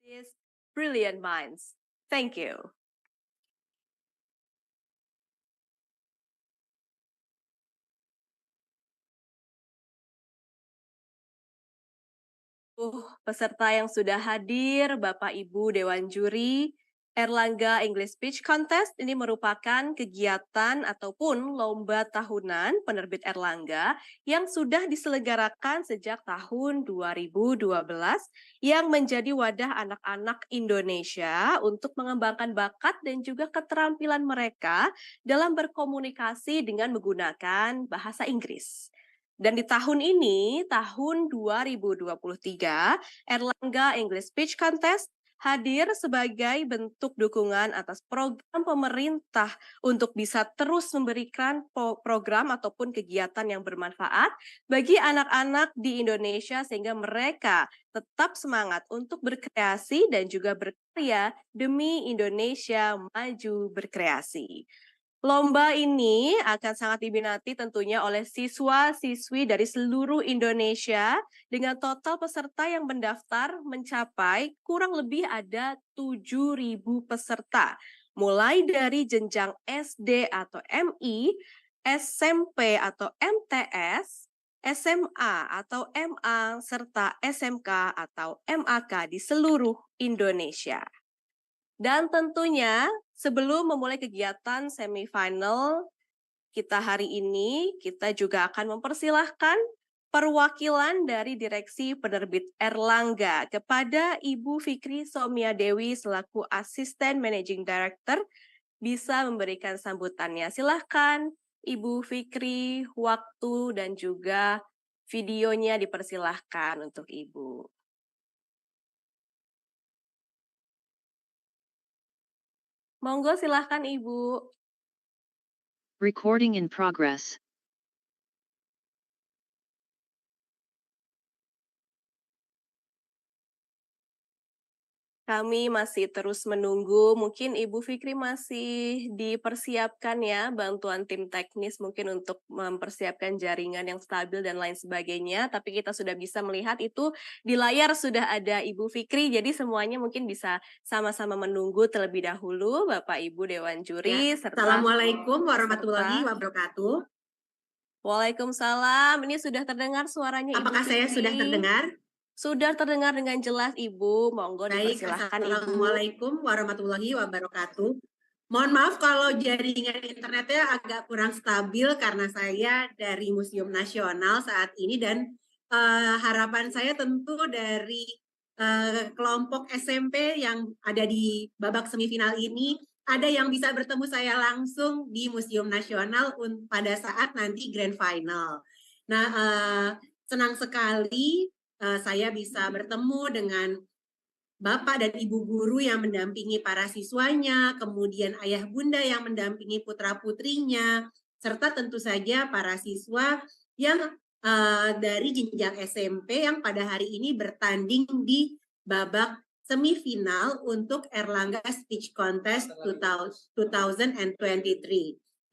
These brilliant minds. Thank you. Peserta yang sudah hadir, Bapak Ibu Dewan Juri, Erlangga English Speech Contest ini merupakan kegiatan ataupun lomba tahunan penerbit Erlangga yang sudah diselenggarakan sejak tahun 2012 yang menjadi wadah anak-anak Indonesia untuk mengembangkan bakat dan juga keterampilan mereka dalam berkomunikasi dengan menggunakan bahasa Inggris. Dan di tahun ini, tahun 2023, Erlangga English Speech Contest hadir sebagai bentuk dukungan atas program pemerintah untuk bisa terus memberikan program ataupun kegiatan yang bermanfaat bagi anak-anak di Indonesia sehingga mereka tetap semangat untuk berkreasi dan juga berkarya demi Indonesia maju berkreasi. Lomba ini akan sangat diminati tentunya oleh siswa-siswi dari seluruh Indonesia dengan total peserta yang mendaftar mencapai kurang lebih ada 7.000 peserta. Mulai dari jenjang SD atau MI, SMP atau MTS, SMA atau MA, serta SMK atau MAK di seluruh Indonesia. Dan tentunya sebelum memulai kegiatan semifinal kita hari ini, kita juga akan mempersilahkan perwakilan dari Direksi Penerbit Erlangga kepada Ibu Fikri Somia Dewi selaku Asisten Managing Director bisa memberikan sambutannya. Silahkan Ibu Fikri, waktu dan juga videonya dipersilahkan untuk Ibu. Monggo silahkan Ibu. Recording in progress. Kami masih terus menunggu, mungkin Ibu Fikri masih dipersiapkan ya, bantuan tim teknis mungkin untuk mempersiapkan jaringan yang stabil dan lain sebagainya, tapi kita sudah bisa melihat itu di layar sudah ada Ibu Fikri, jadi semuanya mungkin bisa sama-sama menunggu terlebih dahulu, Bapak Ibu Dewan Juri, serta Assalamualaikum warahmatullahi wabarakatuh. Waalaikumsalam, ini sudah terdengar suaranya Ibu Apakah saya Fikri? sudah terdengar? Sudah terdengar dengan jelas Ibu, monggo Baik, dipersilahkan Ibu. Assalamualaikum warahmatullahi wabarakatuh. Mohon maaf kalau jaringan internetnya agak kurang stabil karena saya dari Museum Nasional saat ini dan harapan saya tentu dari kelompok SMP yang ada di babak semifinal ini ada yang bisa bertemu saya langsung di Museum Nasional pada saat nanti Grand Final. Nah, senang sekali saya bisa bertemu dengan Bapak dan Ibu guru yang mendampingi para siswanya, kemudian ayah bunda yang mendampingi putra-putrinya, serta tentu saja para siswa yang dari jenjang SMP yang pada hari ini bertanding di babak semifinal untuk Erlangga Speech Contest 2023.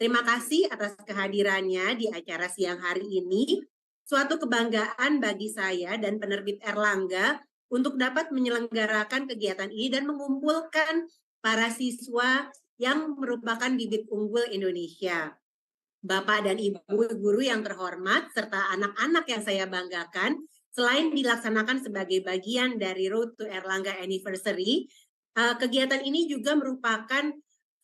Terima kasih atas kehadirannya di acara siang hari ini. Suatu kebanggaan bagi saya dan penerbit Erlangga untuk dapat menyelenggarakan kegiatan ini dan mengumpulkan para siswa yang merupakan bibit unggul Indonesia. Bapak dan Ibu guru yang terhormat, serta anak-anak yang saya banggakan, selain dilaksanakan sebagai bagian dari Road to Erlangga Anniversary, kegiatan ini juga merupakan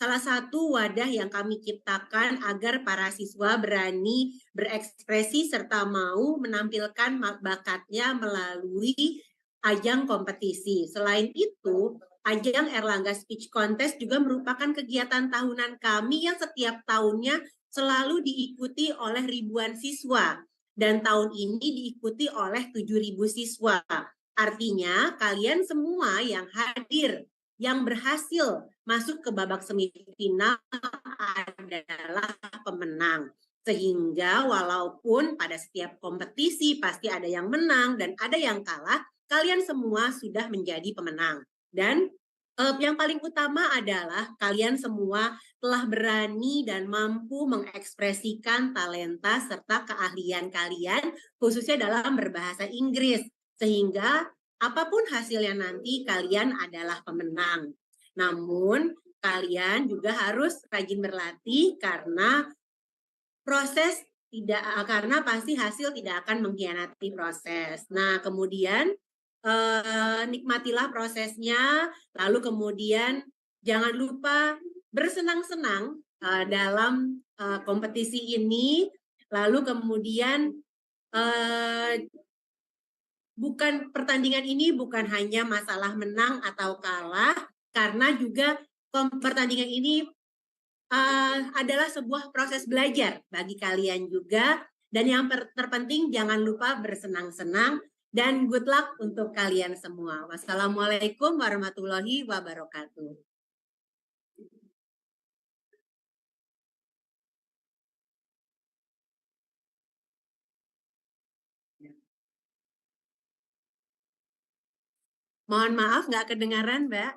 salah satu wadah yang kami ciptakan agar para siswa berani berekspresi serta mau menampilkan bakatnya melalui ajang kompetisi. Selain itu, ajang Erlangga Speech Contest juga merupakan kegiatan tahunan kami yang setiap tahunnya selalu diikuti oleh ribuan siswa. Dan tahun ini diikuti oleh 7.000 siswa. Artinya, kalian semua yang hadir, yang berhasil masuk ke babak semifinal adalah pemenang. Sehingga walaupun pada setiap kompetisi pasti ada yang menang dan ada yang kalah, kalian semua sudah menjadi pemenang. Dan yang paling utama adalah kalian semua telah berani dan mampu mengekspresikan talenta serta keahlian kalian, khususnya dalam berbahasa Inggris. Sehingga apapun hasilnya nanti kalian adalah pemenang. Namun kalian juga harus rajin berlatih karena karena pasti hasil tidak akan mengkhianati proses. Nah, kemudian nikmatilah prosesnya, lalu kemudian jangan lupa bersenang-senang dalam kompetisi ini, lalu kemudian pertandingan ini bukan hanya masalah menang atau kalah, karena juga pertandingan ini adalah sebuah proses belajar bagi kalian juga. Dan yang terpenting jangan lupa bersenang-senang dan good luck untuk kalian semua. Wassalamualaikum warahmatullahi wabarakatuh. Mohon maaf nggak kedengaran, Mbak.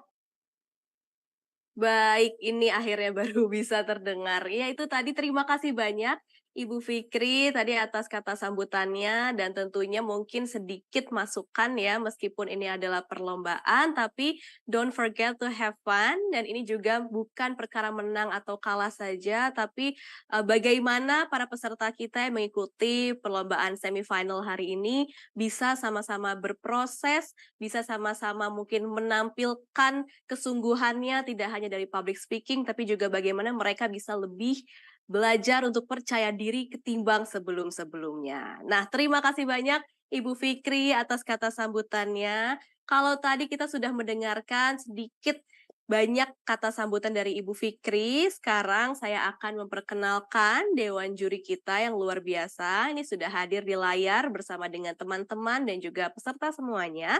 Baik, ini akhirnya baru bisa terdengar. Ya, itu tadi terima kasih banyak Ibu Fikri tadi atas kata sambutannya dan tentunya mungkin sedikit masukan ya meskipun ini adalah perlombaan tapi don't forget to have fun dan ini juga bukan perkara menang atau kalah saja tapi bagaimana para peserta kita yang mengikuti perlombaan semifinal hari ini bisa sama-sama berproses, bisa sama-sama mungkin menampilkan kesungguhannya tidak hanya dari public speaking tapi juga bagaimana mereka bisa lebih belajar untuk percaya diri ketimbang sebelum-sebelumnya. Nah, terima kasih banyak Ibu Fikri atas kata sambutannya. Kalau tadi kita sudah mendengarkan sedikit banyak kata sambutan dari Ibu Fikri, sekarang saya akan memperkenalkan Dewan Juri kita yang luar biasa. Ini sudah hadir di layar bersama dengan teman-teman dan juga peserta semuanya.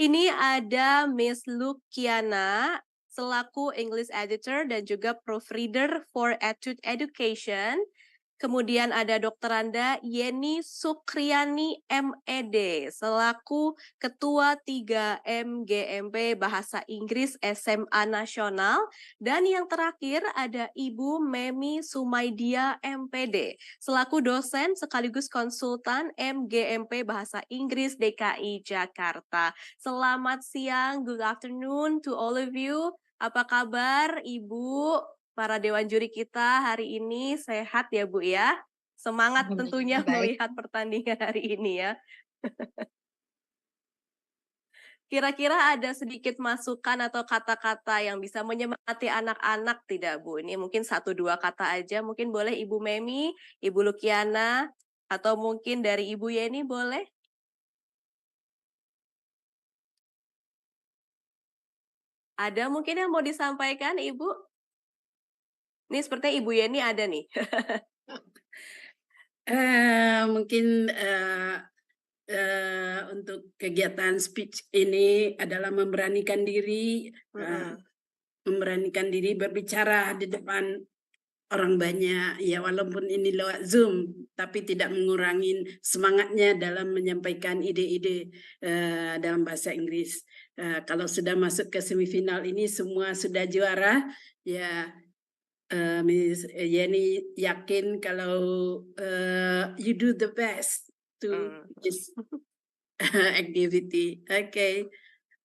Ini ada Miss Lukiana selaku English Editor dan juga Proofreader for Etude Education. Kemudian ada Dr. Anda Yeni Sukriani MED selaku Ketua 3M GMP Bahasa Inggris SMA Nasional. Dan yang terakhir ada Ibu Memi Sumaidia MPD selaku dosen sekaligus konsultan MGMP Bahasa Inggris DKI Jakarta. Selamat siang, good afternoon to all of you. Apa kabar Ibu? Para Dewan Juri kita hari ini sehat ya Bu ya? Semangat tentunya melihat pertandingan hari ini ya. Kira-kira ada sedikit masukan atau kata-kata yang bisa menyemangati anak-anak tidak Bu? Ini mungkin 1-2 kata aja, mungkin boleh Ibu Memi, Ibu Lukiana, atau mungkin dari Ibu Yeni boleh? Ada mungkin yang mau disampaikan Ibu? Ini sepertinya Ibu Yeni ada nih. Mungkin untuk kegiatan speech ini adalah memberanikan diri, memberanikan diri berbicara di depan orang banyak, ya walaupun ini lewat Zoom, tapi tidak mengurangi semangatnya dalam menyampaikan ide-ide dalam bahasa Inggris. Kalau sudah masuk ke semifinal ini semua sudah juara, ya. Miss Yeni yakin kalau you do the best to this activity. Okay,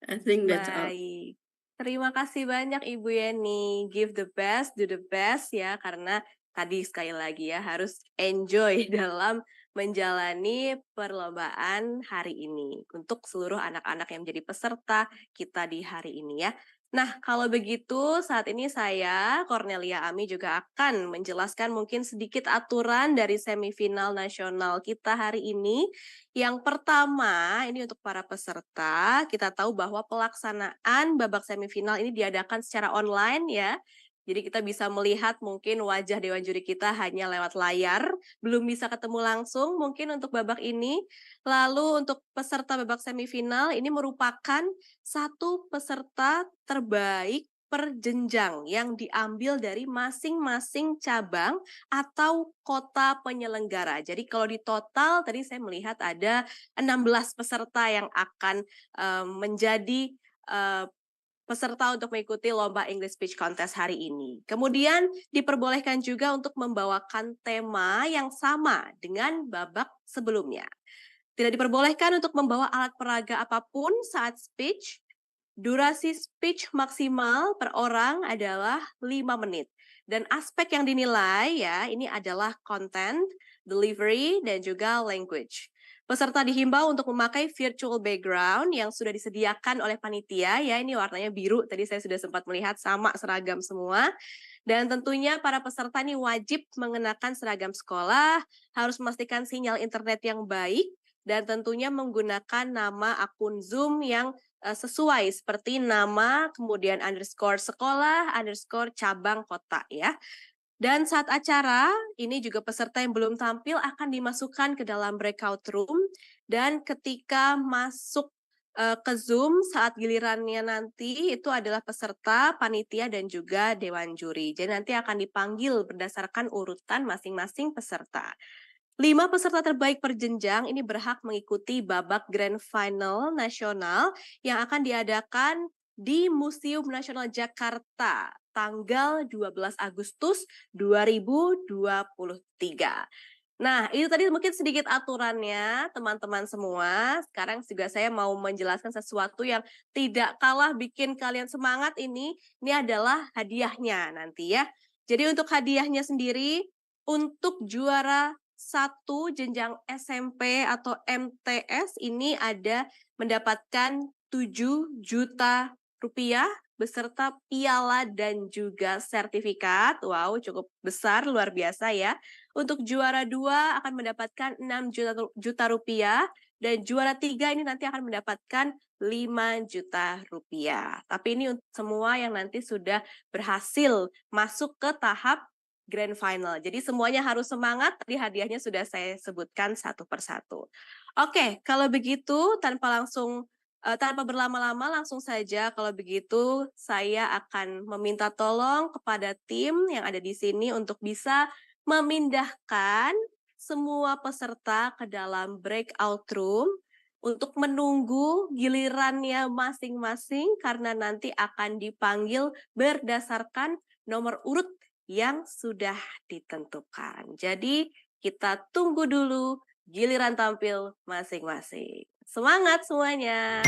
I think that's all. Baik. Terima kasih banyak Ibu Yeni. Give the best, do the best ya, karena tadi sekali lagi ya harus enjoy dalam menjalani perlombaan hari ini untuk seluruh anak-anak yang menjadi peserta kita di hari ini ya. Nah, kalau begitu saat ini saya, Cornelia Ami juga akan menjelaskan mungkin sedikit aturan dari semifinal nasional kita hari ini. Yang pertama, ini untuk para peserta, kita tahu bahwa pelaksanaan babak semifinal ini diadakan secara online ya. Jadi kita bisa melihat mungkin wajah Dewan Juri kita hanya lewat layar, belum bisa ketemu langsung mungkin untuk babak ini. Lalu untuk peserta babak semifinal ini merupakan satu peserta terbaik per jenjang yang diambil dari masing-masing cabang atau kota penyelenggara. Jadi kalau di total tadi saya melihat ada 16 peserta yang akan menjadi peserta untuk mengikuti lomba English Speech Contest hari ini. Kemudian diperbolehkan juga untuk membawakan tema yang sama dengan babak sebelumnya. Tidak diperbolehkan untuk membawa alat peraga apapun saat speech. Durasi speech maksimal per orang adalah 5 menit. Dan aspek yang dinilai ya, ini adalah content, delivery, dan juga language. Peserta dihimbau untuk memakai virtual background yang sudah disediakan oleh panitia ya, ini warnanya biru, tadi saya sudah sempat melihat sama seragam semua. Dan tentunya para peserta ini wajib mengenakan seragam sekolah, harus memastikan sinyal internet yang baik, dan tentunya menggunakan nama akun Zoom yang sesuai seperti nama, kemudian underscore sekolah, underscore cabang kota ya. Dan saat acara, ini juga peserta yang belum tampil akan dimasukkan ke dalam breakout room, dan ketika masuk ke Zoom saat gilirannya nanti itu adalah peserta, panitia, dan juga dewan juri. Jadi nanti akan dipanggil berdasarkan urutan masing-masing peserta. 5 peserta terbaik per jenjang ini berhak mengikuti babak Grand Final nasional yang akan diadakan di Museum Nasional Jakarta tanggal 12 Agustus 2023. Nah, itu tadi mungkin sedikit aturannya, teman-teman semua. Sekarang juga saya mau menjelaskan sesuatu yang tidak kalah bikin kalian semangat ini adalah hadiahnya nanti ya. Jadi untuk hadiahnya sendiri, untuk juara 1 jenjang SMP atau MTS ini ada mendapatkan 7 juta rupiah beserta piala dan juga sertifikat. Wow, cukup besar, luar biasa ya. Untuk juara 2 akan mendapatkan 6 juta rupiah dan juara 3 ini nanti akan mendapatkan 5 juta rupiah. Tapi ini untuk semua yang nanti sudah berhasil masuk ke tahap Grand Final. Jadi semuanya harus semangat, tadi hadiahnya sudah saya sebutkan satu persatu. Oke, kalau begitu tanpa berlama-lama langsung saja kalau begitu saya akan meminta tolong kepada tim yang ada di sini untuk bisa memindahkan semua peserta ke dalam breakout room untuk menunggu gilirannya masing-masing karena nanti akan dipanggil berdasarkan nomor urut yang sudah ditentukan. Jadi kita tunggu dulu giliran tampil masing-masing. Semangat semuanya!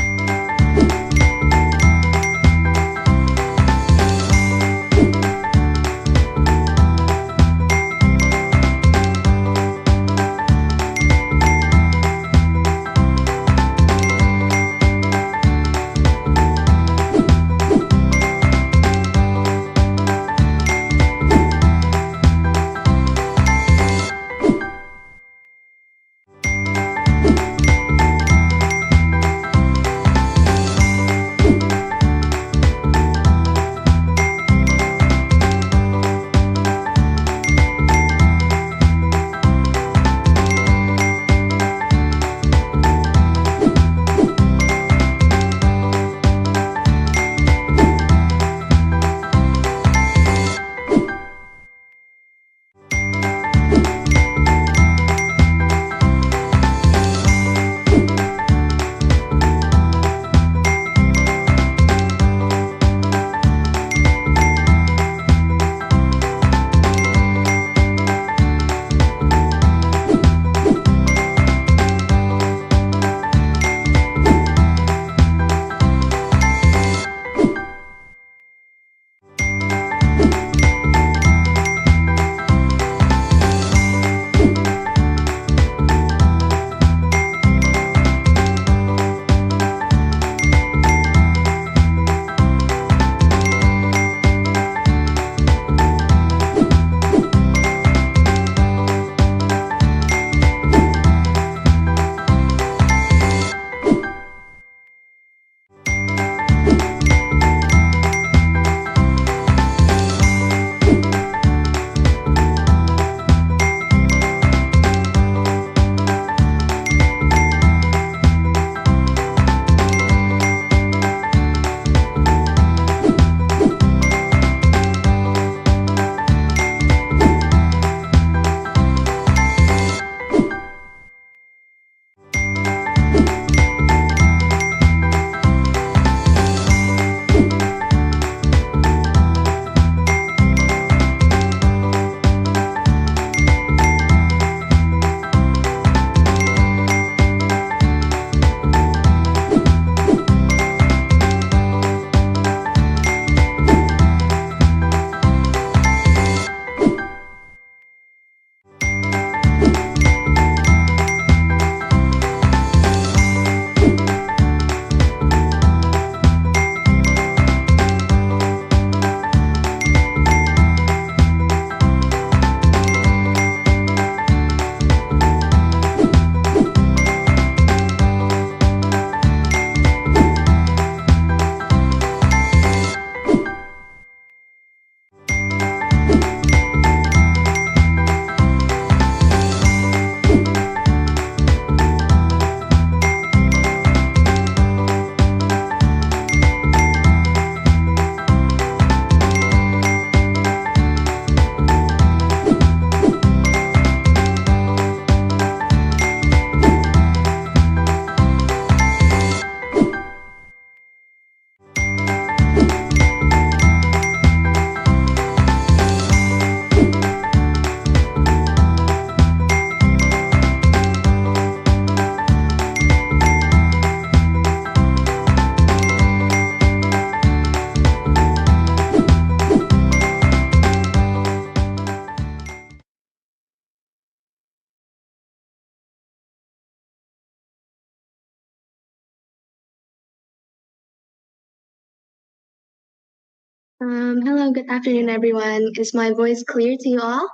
Hello, good afternoon, everyone. Is my voice clear to you all?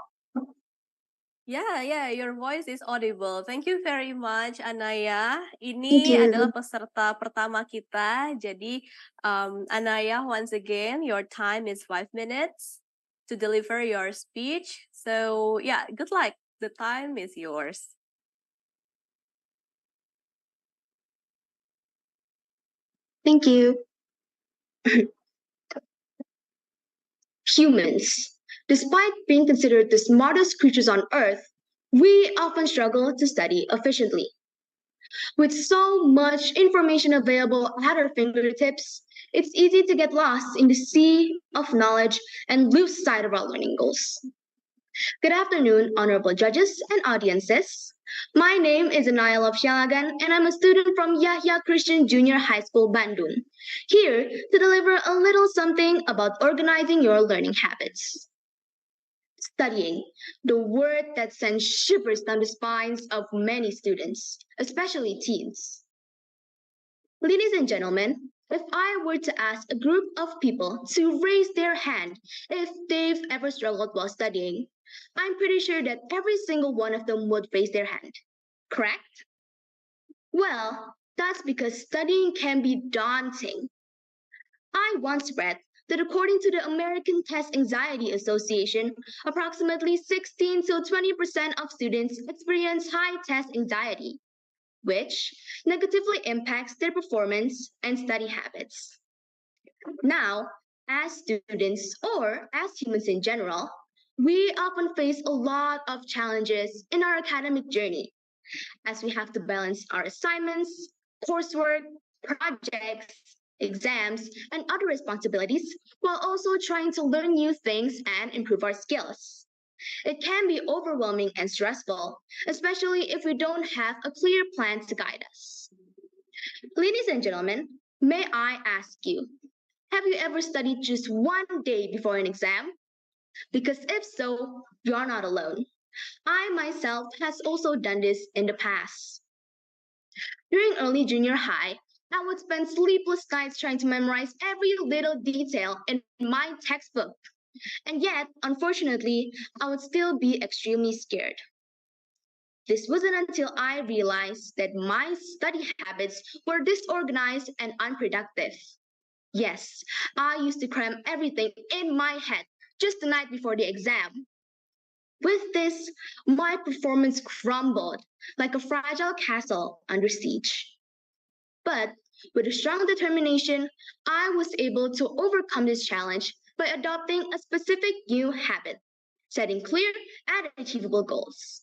Yeah, your voice is audible. Thank you very much, Anaya. Thank Ini you. adalah peserta pertama kita. Jadi, Anaya, once again, your time is 5 minutes to deliver your speech. So, yeah, good luck. The time is yours. Thank you. Humans. Despite being considered the smartest creatures on Earth, we often struggle to study efficiently. With so much information available at our fingertips, it's easy to get lost in the sea of knowledge and lose sight of our learning goals. Good afternoon, honorable judges and audiences. My name is Anaya Lopsyalagan, and I'm a student from Yahya Christian Junior High School, Bandung, here to deliver a little something about organizing your learning habits. Studying, the word that sends shivers down the spines of many students, especially teens. Ladies and gentlemen, if I were to ask a group of people to raise their hand if they've ever struggled while studying, I'm pretty sure that every single one of them would raise their hand. Correct? Well, that's because studying can be daunting. I once read that according to the American Test Anxiety Association, approximately 16 to 20% of students experience high test anxiety, which negatively impacts their performance and study habits. Now, as students or as humans in general, we often face a lot of challenges in our academic journey as we have to balance our assignments, coursework, projects, exams, and other responsibilities while also trying to learn new things and improve our skills. It can be overwhelming and stressful, especially if we don't have a clear plan to guide us. Ladies and gentlemen, may I ask you, have you ever studied just one day before an exam? Because if so, you're not alone. I myself has also done this in the past. During early junior high, I would spend sleepless nights trying to memorize every little detail in my textbook. And yet, unfortunately, I would still be extremely scared. This wasn't until I realized that my study habits were disorganized and unproductive. Yes, I used to cram everything in my head just the night before the exam. With this, my performance crumbled like a fragile castle under siege. But with a strong determination, I was able to overcome this challenge by adopting a specific new habit, setting clear and achievable goals.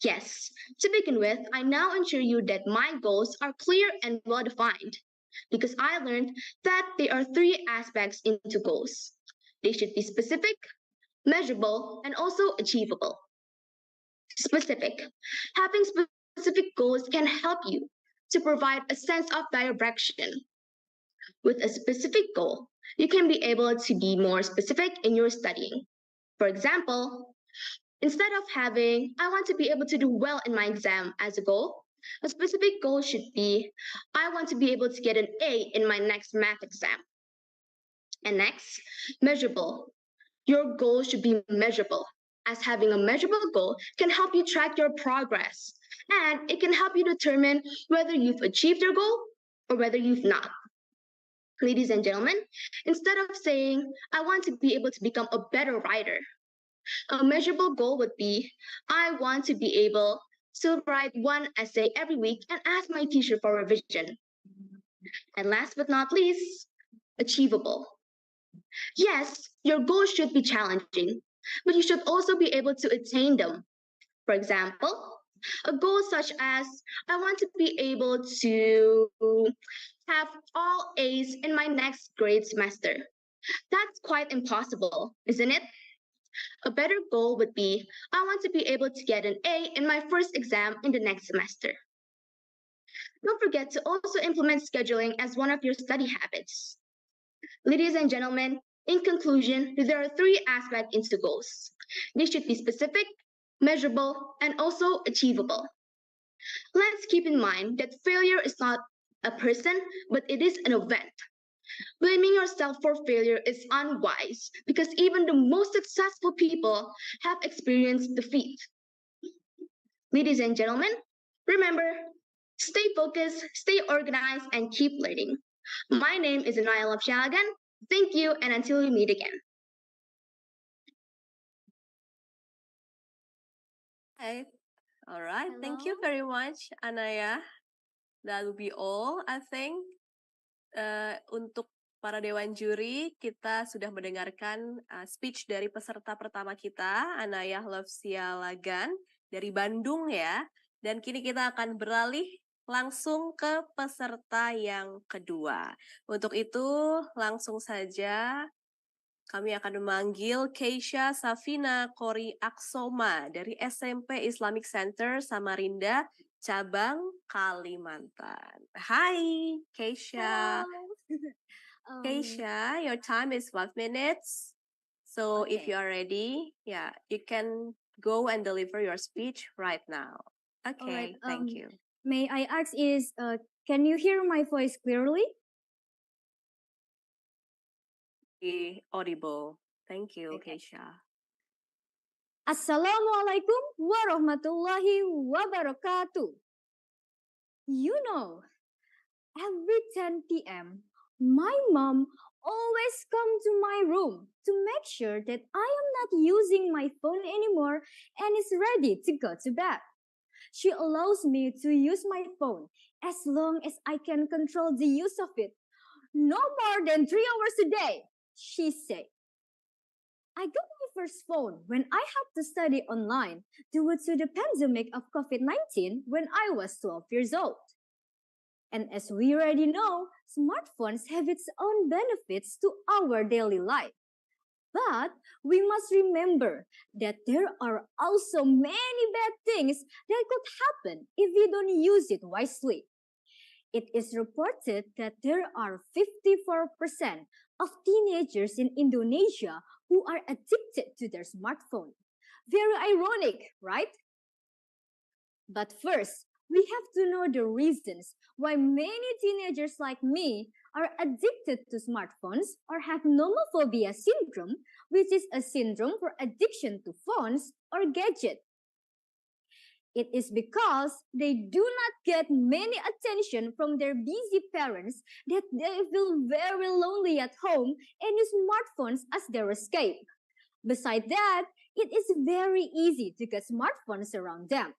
Yes, to begin with, I now ensure you that my goals are clear and well defined because I learned that there are three aspects into goals. They should be specific, measurable, and also achievable. Specific. Having specific goals can help you to provide a sense of direction. With a specific goal, you can be able to be more specific in your studying. For example, instead of having, I want to be able to do well in my exam as a goal, a specific goal should be, I want to be able to get an A in my next math exam. And next, measurable. Your goal should be measurable, as having a measurable goal can help you track your progress, and it can help you determine whether you've achieved your goal or whether you've not. Ladies and gentlemen, instead of saying, I want to be able to become a better writer, a measurable goal would be, I want to be able to write one essay every week and ask my teacher for revision. And last but not least, achievable. Yes, your goals should be challenging, but you should also be able to attain them. For example, a goal such as, I want to be able to have all A's in my next grade semester. That's quite impossible, isn't it? A better goal would be, I want to be able to get an A in my first exam in the next semester. Don't forget to also implement scheduling as one of your study habits. Ladies and gentlemen, in conclusion, there are three aspects into goals. They should be specific, measurable, and also achievable. Let's keep in mind that failure is not a person, but it is an event. Blaming yourself for failure is unwise because even the most successful people have experienced defeat. Ladies and gentlemen, remember, stay focused, stay organized, and keep learning. My name is Anaya Lapshalagan. Thank you, and until we meet again. Right. All right. Thank you Hello. very much, Anaya. That will be all, I think. Untuk para dewan juri, kita sudah mendengarkan speech dari peserta pertama kita, Anaya Lovsia Lagan dari Bandung ya. Dan kini kita akan beralih langsung ke peserta yang kedua. Untuk itu, langsung saja kami akan memanggil Keisha Safina Kori Aksoma dari SMP Islamic Center Samarinda, cabang Kalimantan. Hi, Keisha. Keisha, your time is 5 minutes. So if Okay. you are ready, yeah, you can go and deliver your speech right now. Okay, Alright, thank you. May I ask can you hear my voice clearly? Audible. Thank you, Okay. Keisha. Assalamualaikum warahmatullahi wabarakatuh. You know, every 10 p.m., my mom always come to my room to make sure that I am not using my phone anymore and is ready to go to bed. She allows me to use my phone as long as I can control the use of it. No more than 3 hours a day, she said. I got my first phone when I had to study online due to the pandemic of COVID-19 when I was 12 years old. And as we already know, smartphones have its own benefits to our daily life. But we must remember that there are also many bad things that could happen if we don't use it wisely. It is reported that there are 54% of teenagers in Indonesia who are addicted to their smartphone. Very ironic, right? But first, we have to know the reasons why many teenagers like me are addicted to smartphones or have nomophobia syndrome, which is a syndrome for addiction to phones or gadgets. It is because they do not get many attention from their busy parents that they feel very lonely at home and use smartphones as their escape. Besides that, it is very easy to get smartphones around them.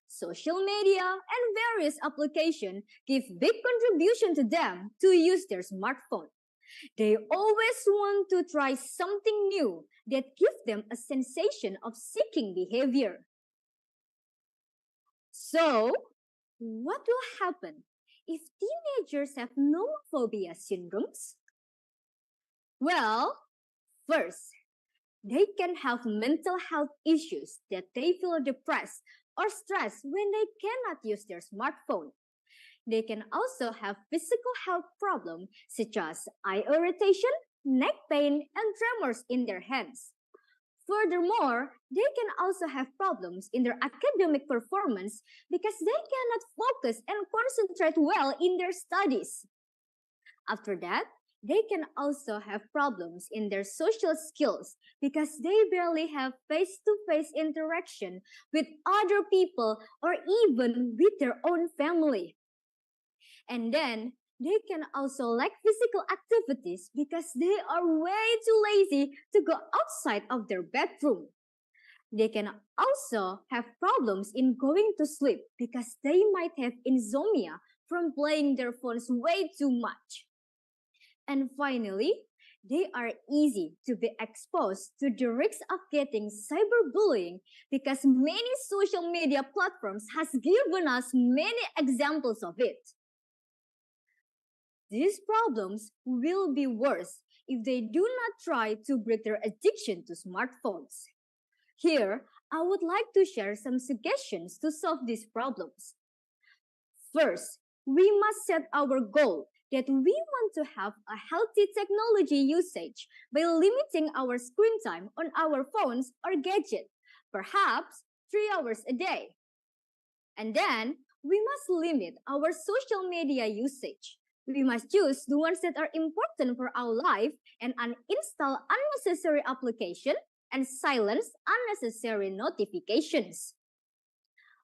Social media and various applications give big contribution to them to use their smartphone. They always want to try something new that gives them a sensation of seeking behavior. So, what will happen if teenagers have nomophobia syndromes? Well, first, they can have mental health issues that they feel depressed or stressed when they cannot use their smartphone. They can also have physical health problems such as eye irritation, neck pain, and tremors in their hands. Furthermore, they can also have problems in their academic performance because they cannot focus and concentrate well in their studies. After that, they can also have problems in their social skills because they barely have face-to-face interaction with other people or even with their own family. And then they can also lack physical activities because they are way too lazy to go outside of their bedroom. They can also have problems in going to sleep because they might have insomnia from playing their phones way too much. And finally, they are easy to be exposed to the risks of getting cyberbullying because many social media platforms has given us many examples of it. These problems will be worse if they do not try to break their addiction to smartphones. Here, I would like to share some suggestions to solve these problems. First, we must set our goal that we want to have a healthy technology usage by limiting our screen time on our phones or gadgets, perhaps 3 hours a day. And then, we must limit our social media usage. We must choose the ones that are important for our life and uninstall unnecessary application and silence unnecessary notifications.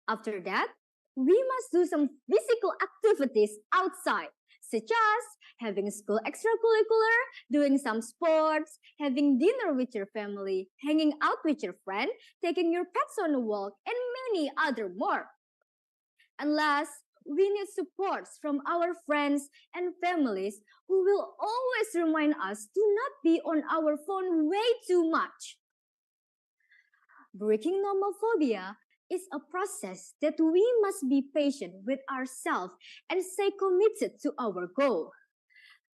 After that, we must do some physical activities outside, such as having school extracurricular, doing some sports, having dinner with your family, hanging out with your friend, taking your pets on a walk, and many other more. And last, we need supports from our friends and families who will always remind us to not be on our phone way too much. Breaking nomophobia is a process that we must be patient with ourselves and stay committed to our goal.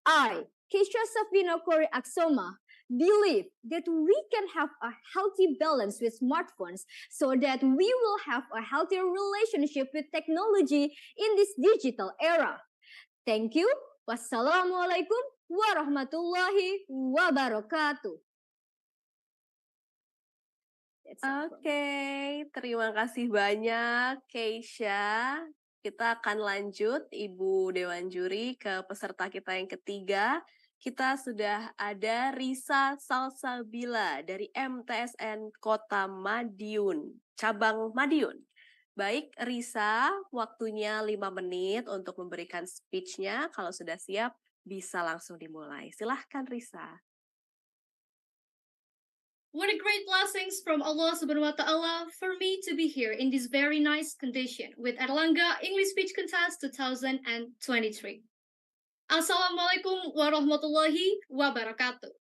I, Keisha Safina Kori Aksoma, believe that we can have a healthy balance with smartphones so that we will have a healthier relationship with technology in this digital era. Thank you. Wassalamualaikum warahmatullahi wabarakatuh. That's all from Oke, terima kasih banyak Keisha. Kita akan lanjut Ibu Dewan Juri ke peserta kita yang ketiga. Kita sudah ada Risa Salsabila dari MTSN Kota Madiun, cabang Madiun. Baik Risa, waktunya 5 menit untuk memberikan speech-nya. Kalau sudah siap, bisa langsung dimulai. Silahkan Risa. What a great blessings from Allah Subhanahu wa Ta'ala for me to be here in this very nice condition with Erlangga English Speech Contest 2023. Assalamualaikum warahmatullahi wabarakatuh.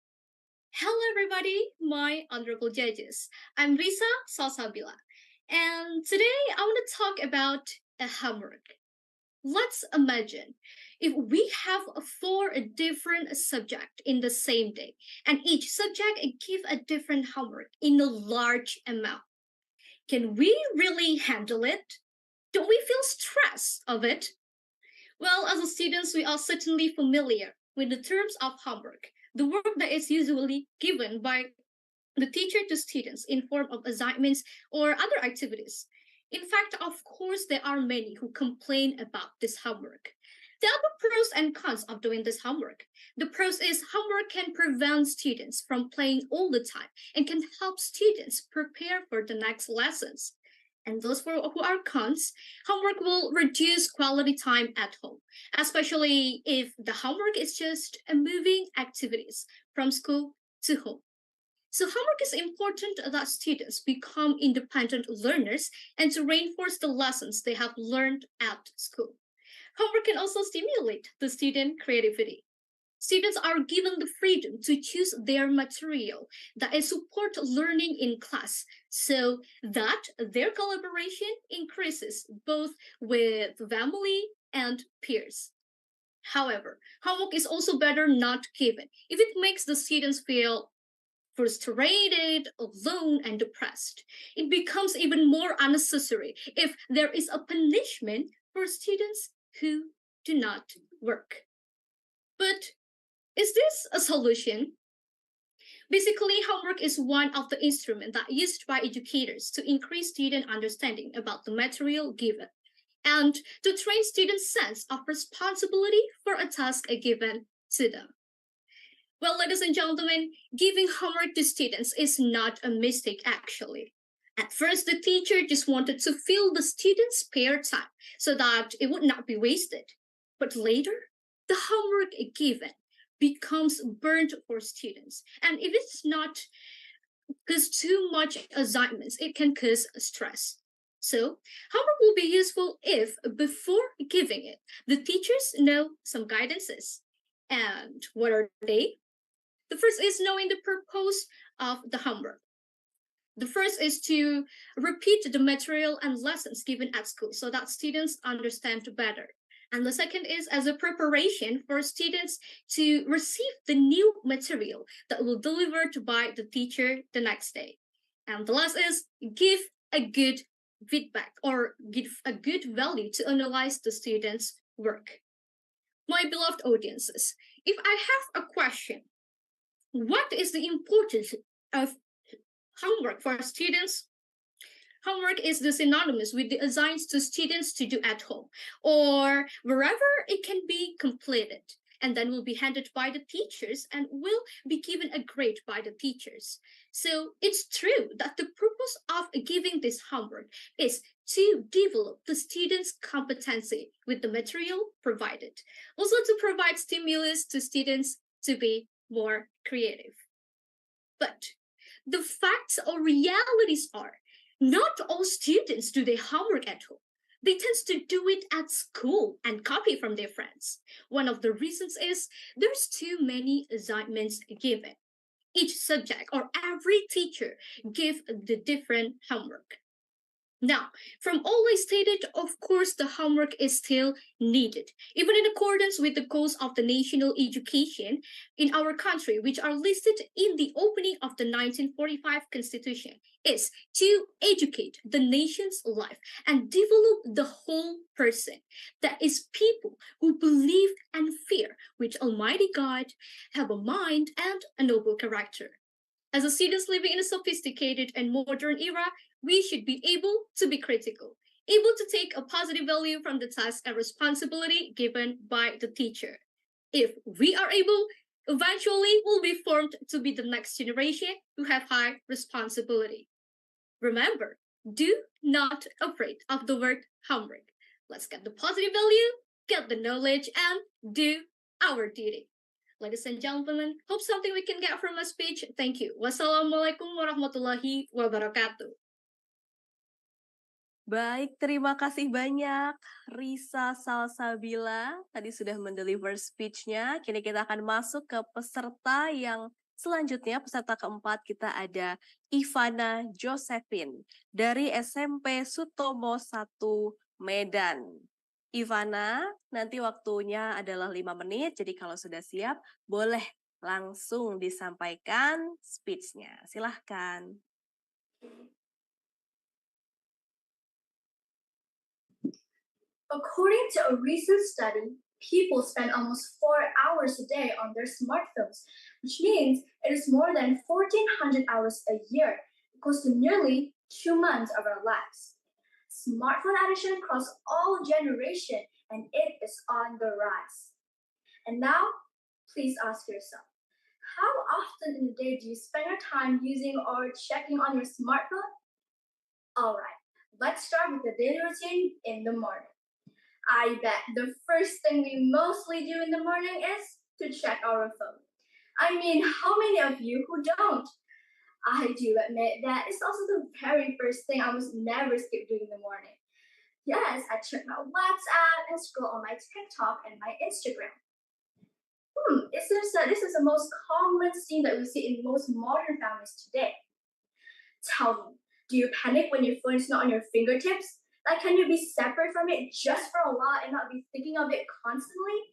Hello everybody, my honorable judges. I'm Risa Salsabila, and today I want to talk about a homework. Let's imagine if we have 4 different subjects in the same day, and each subject give a different homework in a large amount. Can we really handle it? Don't we feel stress of it? Well, as students, we are certainly familiar with the terms of homework, the work that is usually given by the teacher to students in form of assignments or other activities. In fact, of course, there are many who complain about this homework. There are the pros and cons of doing this homework. The pros is homework can prevent students from playing all the time and can help students prepare for the next lessons. And those who are cons, homework will reduce quality time at home, especially if the homework is just a moving activities from school to home. So homework is important that students become independent learners and to reinforce the lessons they have learned at school. Homework can also stimulate the student creativity. Students are given the freedom to choose their material that is support learning in class so that their collaboration increases both with family and peers. However, homework is also better not given if it makes the students feel frustrated, alone, and depressed. It becomes even more unnecessary if there is a punishment for students who do not work. But is this a solution? Basically, homework is one of the instruments that used by educators to increase student understanding about the material given and to train students' sense of responsibility for a task given to them. Well, ladies and gentlemen, giving homework to students is not a mistake, actually. At first, the teacher just wanted to fill the students' spare time so that it would not be wasted. But later, the homework given becomes burnt for students. And if it's not cause too much assignments, it can cause stress. So, homework will be useful if, before giving it, the teachers know some guidances. And what are they? The first is knowing the purpose of the homework. The first is to repeat the material and lessons given at school so that students understand better. And the second is as a preparation for students to receive the new material that will be delivered by the teacher the next day. And the last is give a good feedback or give a good value to analyze the students' work. My beloved audiences, if I have a question, what is the importance of homework for students? homework is the synonymous with the assigned to students to do at home or wherever it can be completed, and then will be handed by the teachers and will be given a grade by the teachers. So it's true that the purpose of giving this homework is to develop the students' competency with the material provided, also to provide stimulus to students to be more creative. But the facts or realities are not all students do their homework at home. They tend to do it at school and copy from their friends. One of the reasons is there's too many assignments given. Each subject or every teacher give the different homework. Now, from all I stated, of course, the homework is still needed, even in accordance with the goals of the national education in our country, which are listed in the opening of the 1945 Constitution, is to educate the nation's life and develop the whole person. That is people who believe and fear which Almighty God, have a mind and a noble character. As a students living in a sophisticated and modern era, we should be able to be critical, able to take a positive value from the task and responsibility given by the teacher. If we are able, eventually we'll be formed to be the next generation who have high responsibility. Remember, do not afraid of the word homework. Let's get the positive value, get the knowledge, and do our duty. Ladies and gentlemen, hope something we can get from my speech. Thank you. Wassalamualaikum warahmatullahi wabarakatuh. Baik, terima kasih banyak Risa Salsabila. Tadi sudah mendeliver speech-nya. Kini kita akan masuk ke peserta yang selanjutnya. Peserta keempat kita ada Ivana Josephine dari SMP Sutomo 1 Medan. Ivana, nanti waktunya adalah 5 menit, jadi kalau sudah siap, boleh langsung disampaikan speech-nya. Silahkan. According to a recent study, people spend almost 4 hours a day on their smartphones, which means it is more than 1,400 hours a year, equals to nearly 2 months of our lives. Smartphone addiction across all generations, and it is on the rise. And now, please ask yourself, how often in a day do you spend your time using or checking on your smartphone? All right, let's start with the daily routine in the morning. I bet the first thing we mostly do in the morning is to check our phone. I mean, how many of you who don't? I do admit that it's also the very first thing I must never skip doing in the morning. Yes, I check my WhatsApp and scroll on my TikTok and my Instagram. It seems that this is the most common scene that we see in most modern families today. Tell me, do you panic when your phone is not on your fingertips? Like, can you be separate from it just for a while and not be thinking of it constantly?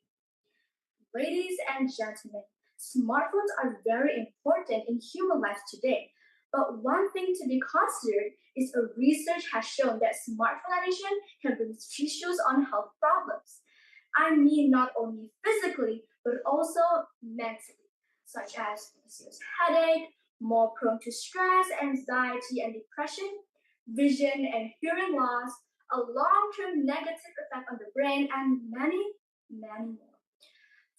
Ladies and gentlemen, smartphones are very important in human life today. But one thing to be considered is a research has shown that smartphone addiction can bring issues on health problems. I mean, not only physically, but also mentally, such as a serious headache, more prone to stress, anxiety, and depression, vision and hearing loss, a long-term negative effect on the brain, and many, many more.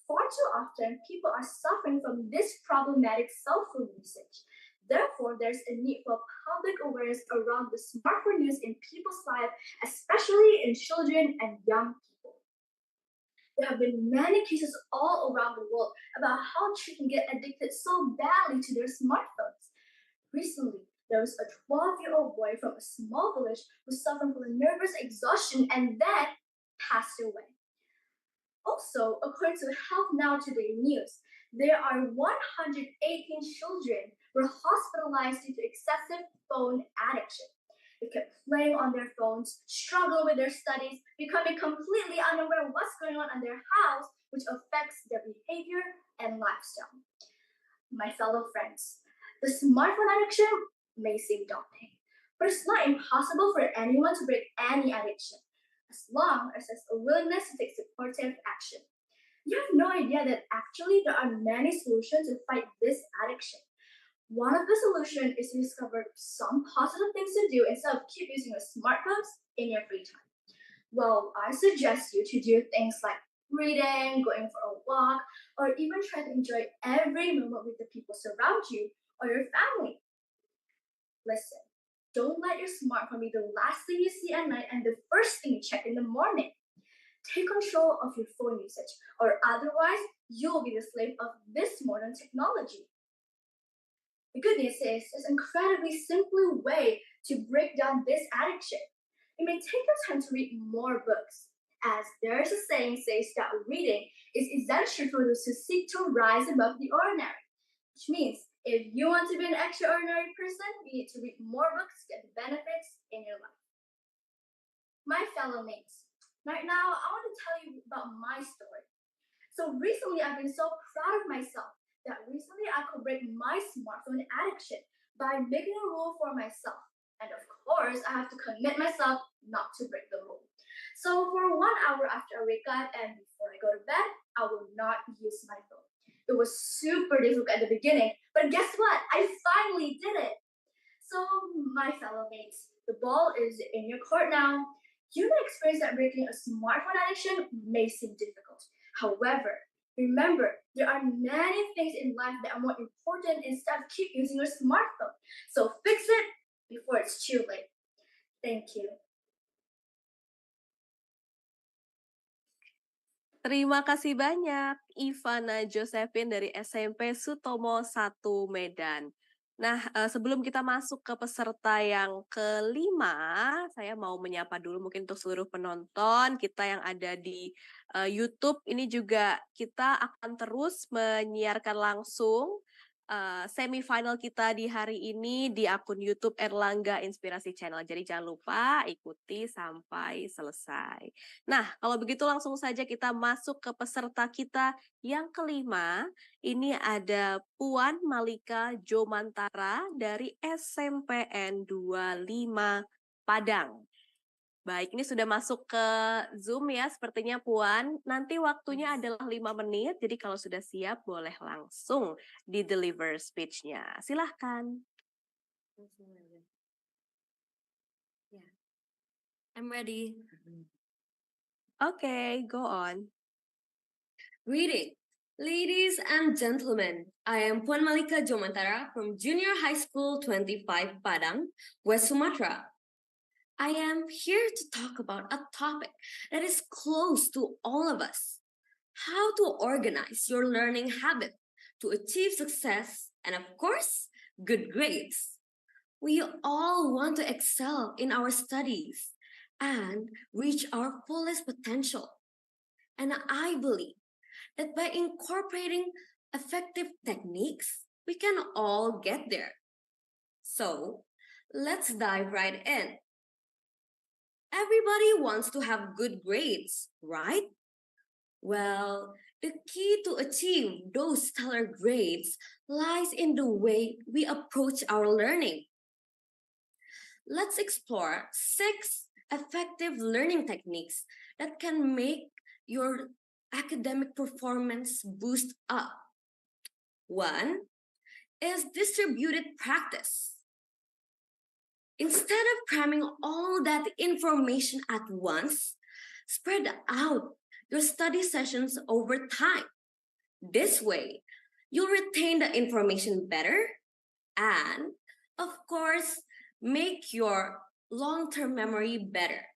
Far too often, people are suffering from this problematic cell phone usage. Therefore, there's a need for public awareness around the smartphone use in people's lives, especially in children and young people. There have been many cases all around the world about how children get addicted so badly to their smartphones. Recently, there was a 12-year-old boy from a small village who suffered from nervous exhaustion and then passed away. Also, according to Health Now Today News, there are 118 children who were hospitalized due to excessive phone addiction. They kept playing on their phones, struggle with their studies, becoming completely unaware of what's going on in their house, which affects their behavior and lifestyle. My fellow friends, the smartphone addiction may seem daunting, but it's not impossible for anyone to break any addiction, as long as there's a willingness to take supportive action. You have no idea that actually there are many solutions to fight this addiction. One of the solutions is to discover some positive things to do instead of keep using your smartphones in your free time. Well, I suggest you to do things like reading, going for a walk, or even try to enjoy every moment with the people surround you or your family. Listen, don't let your smartphone be the last thing you see at night and the first thing you check in the morning. Take control of your phone usage, or otherwise, you'll be the slave of this modern technology. The good news is, there's an incredibly simple way to break down this addiction. It may take you time to read more books, as there's a saying says that reading is essential for those who seek to rise above the ordinary. Which means, if you want to be an extraordinary person, you need to read more books to get the benefits in your life. My fellow mates, right now I want to tell you about my story. So recently I've been so proud of myself that recently I could break my smartphone addiction by making a rule for myself. And of course, I have to commit myself not to break the rule. So for 1 hour after I wake up and before I go to bed, I will not use my phone. It was super difficult at the beginning, but guess what? I finally did it. So my fellow mates, the ball is in your court now. You may experience that breaking a smartphone addiction may seem difficult. However, remember, there are many things in life that are more important instead of keep using your smartphone. So fix it before it's too late. Thank you. Terima kasih banyak, Ivana Josephine dari SMP Sutomo 1 Medan. Nah, sebelum kita masuk ke peserta yang kelima, saya mau menyapa dulu mungkin untuk seluruh penonton kita yang ada di YouTube. Ini juga kita akan terus menyiarkan langsung semifinal kita di hari ini di akun YouTube Erlangga Inspirasi Channel. Jadi jangan lupa ikuti sampai selesai. Nah, kalau begitu langsung saja kita masuk ke peserta kita yang kelima. Ini ada Puan Malika Jomantara dari SMPN 25 Padang. Baik, ini sudah masuk ke Zoom ya sepertinya Puan. Nanti waktunya adalah 5 menit, jadi kalau sudah siap boleh langsung di-deliver speech-nya. Silahkan. Yeah. I'm ready. Okay, go on. Reading. Ladies and gentlemen, I am Puan Malika Jomantara from Junior High School 25 Padang, West Sumatra. I am here to talk about a topic that is close to all of us. How to organize your learning habit to achieve success and, of course, good grades. We all want to excel in our studies and reach our fullest potential. And I believe that by incorporating effective techniques, we can all get there. So, let's dive right in. Everybody wants to have good grades, right? Well, the key to achieve those stellar grades lies in the way we approach our learning. Let's explore 6 effective learning techniques that can make your academic performance boost up. 1 is distributed practice. Instead of cramming all that information at once, spread out your study sessions over time. This way, you'll retain the information better and, of course, make your long-term memory better.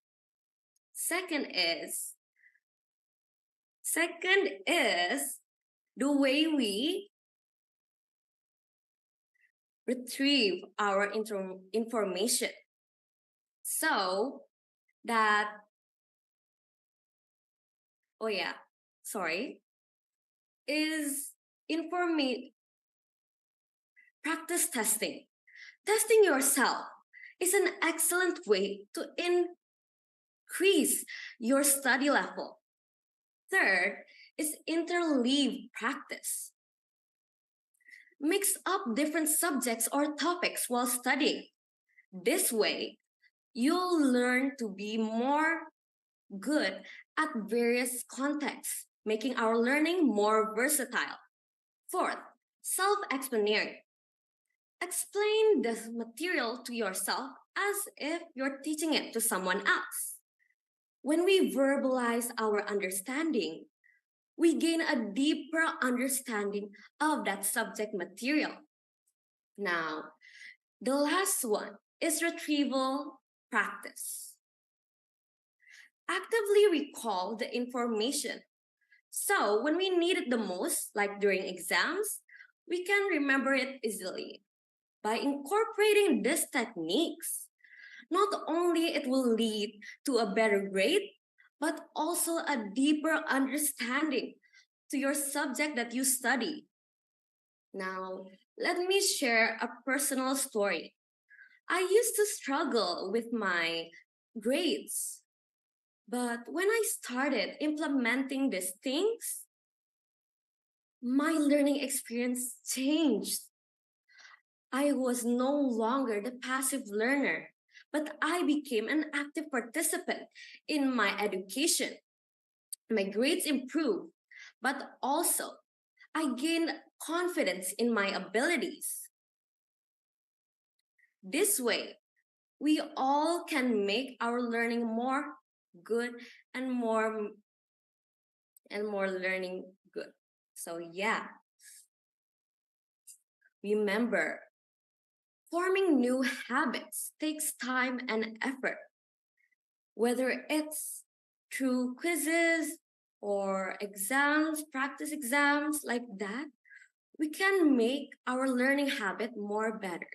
Second is the way we retrieve our information so that is practice testing. Testing yourself is an excellent way to increase your study level. Third is interleave practice. Mix up different subjects or topics while studying. This way, you'll learn to be more good at various contexts, making our learning more versatile. Fourth, self-explanatory. Explain the material to yourself as if you're teaching it to someone else. When we verbalize our understanding, we gain a deeper understanding of that subject material. Now, the last one is retrieval practice. Actively recall the information. So when we need it the most, like during exams, we can remember it easily. By incorporating these techniques, not only it will lead to a better grade, but also a deeper understanding to your subject that you study. Now, let me share a personal story. I used to struggle with my grades, but when I started implementing these things, my learning experience changed. I was no longer the passive learner, but I became an active participant in my education. My grades improved, but also I gained confidence in my abilities. This way, we all can make our learning more good and more learning good. So yeah, remember, forming new habits takes time and effort. Whether it's through quizzes or exams, practice exams like that, we can make our learning habit more better.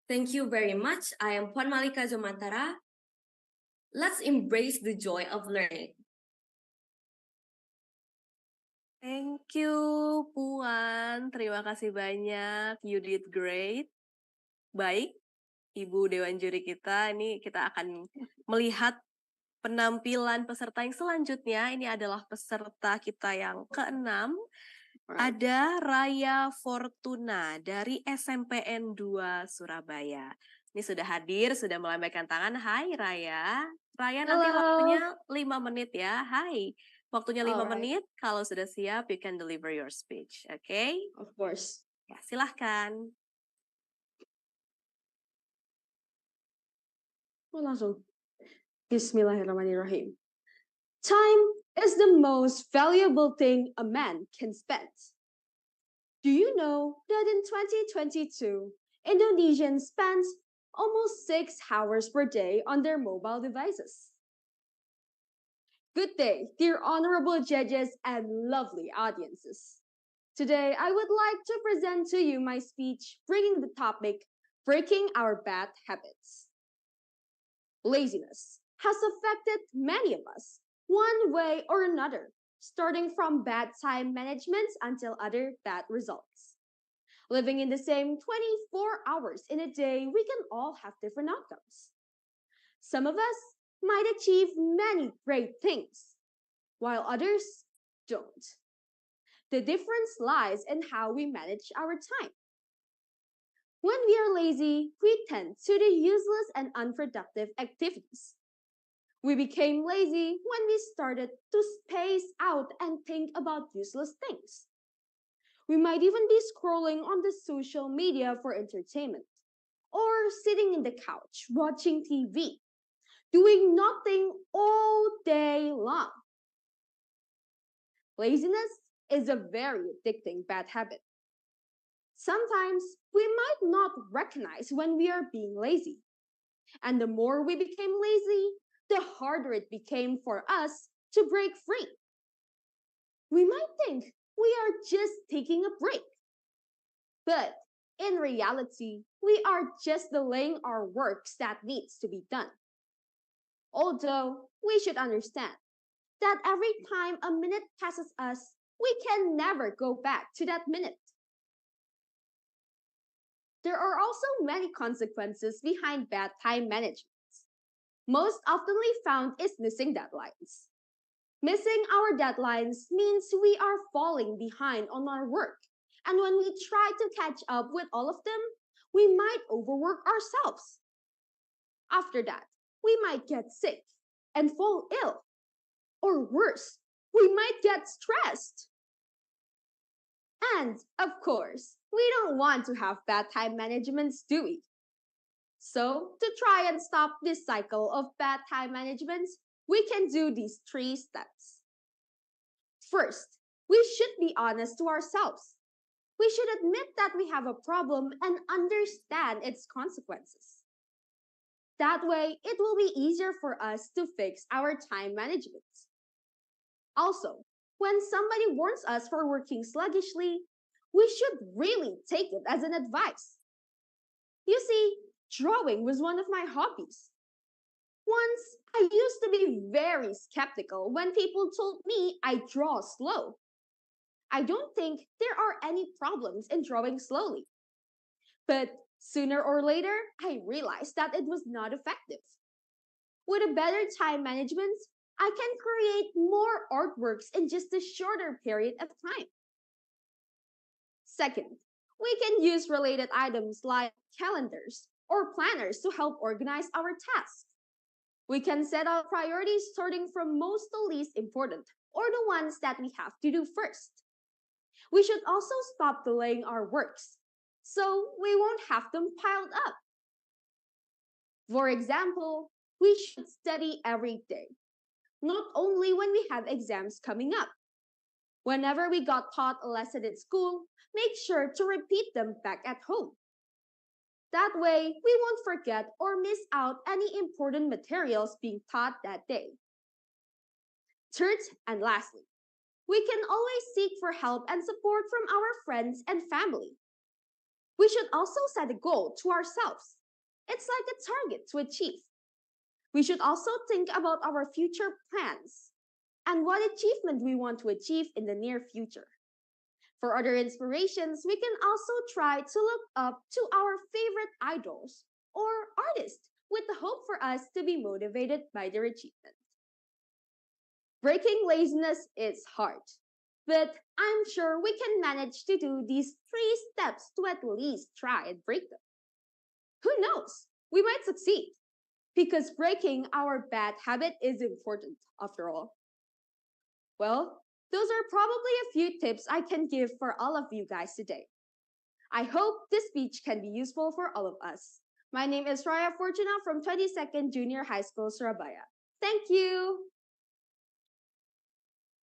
Thank you very much. I am Puan Malika Zomantara. Let's embrace the joy of learning. Thank you, Puan. Terima kasih banyak. You did great. Baik, Ibu Dewan Juri kita, ini kita akan melihat penampilan peserta yang selanjutnya. Ini adalah peserta kita yang keenam. Ada Raya Fortuna dari SMPN 2 Surabaya. Ini sudah hadir, sudah melambaikan tangan. Hai Raya. Raya nanti Halo. waktunya 5 menit ya. Hai. Waktunya 5 Alright. menit. Kalau sudah siap, you can deliver your speech. Oke? Okay? Of course. Ya, silahkan. Langsung. Bismillahirrahmanirrahim. Time is the most valuable thing a man can spend. Do you know that in 2022, Indonesians spend almost 6 hours per day on their mobile devices? Good day, dear honorable judges and lovely audiences. Today, I would like to present to you my speech bringing the topic, breaking our bad habits. Laziness has affected many of us, one way or another, starting from bad time management until other bad results. Living in the same 24 hours in a day, we can all have different outcomes. Some of us might achieve many great things, while others don't. The difference lies in how we manage our time. When we are lazy, we tend to do useless and unproductive activities. We became lazy when we started to space out and think about useless things. We might even be scrolling on the social media for entertainment, or sitting in the couch watching TV, doing nothing all day long. Laziness is a very addicting bad habit. Sometimes we might not recognize when we are being lazy. And the more we became lazy, the harder it became for us to break free. We might think we are just taking a break. But in reality, we are just delaying our works that needs to be done. Although we should understand that every time a minute passes us, we can never go back to that minute. There are also many consequences behind bad time management. Most oftenly found is missing deadlines. Missing our deadlines means we are falling behind on our work. And when we try to catch up with all of them, we might overwork ourselves. After that, we might get sick and fall ill. Or worse, we might get stressed. And, of course, we don't want to have bad time management, do we? So, to try and stop this cycle of bad time management, we can do these 3 steps. First, we should be honest to ourselves. We should admit that we have a problem and understand its consequences. That way, it will be easier for us to fix our time management. Also, when somebody warns us for working sluggishly, we should really take it as an advice. You see, drawing was one of my hobbies. Once, I used to be very skeptical when people told me I draw slow. I don't think there are any problems in drawing slowly. But sooner or later, I realized that it was not effective. With a better time management, I can create more artworks in just a shorter period of time. Second, we can use related items like calendars or planners to help organize our tasks. We can set our priorities starting from most to least important, or the ones that we have to do first. We should also stop delaying our works, so we won't have them piled up. For example, we should study every day, not only when we have exams coming up. Whenever we got taught a lesson at school, make sure to repeat them back at home. That way, we won't forget or miss out any important materials being taught that day. Third and lastly, we can always seek for help and support from our friends and family. We should also set a goal to ourselves. It's like a target to achieve. We should also think about our future plans and what achievement we want to achieve in the near future. For other inspirations, we can also try to look up to our favorite idols or artists with the hope for us to be motivated by their achievement. Breaking laziness is hard, but I'm sure we can manage to do these 3 steps to at least try and break them. Who knows? We might succeed, because breaking our bad habit is important after all. Well, those are probably a few tips I can give for all of you guys today. I hope this speech can be useful for all of us. My name is Raya Fortuna from 22nd Junior High School, Surabaya. Thank you.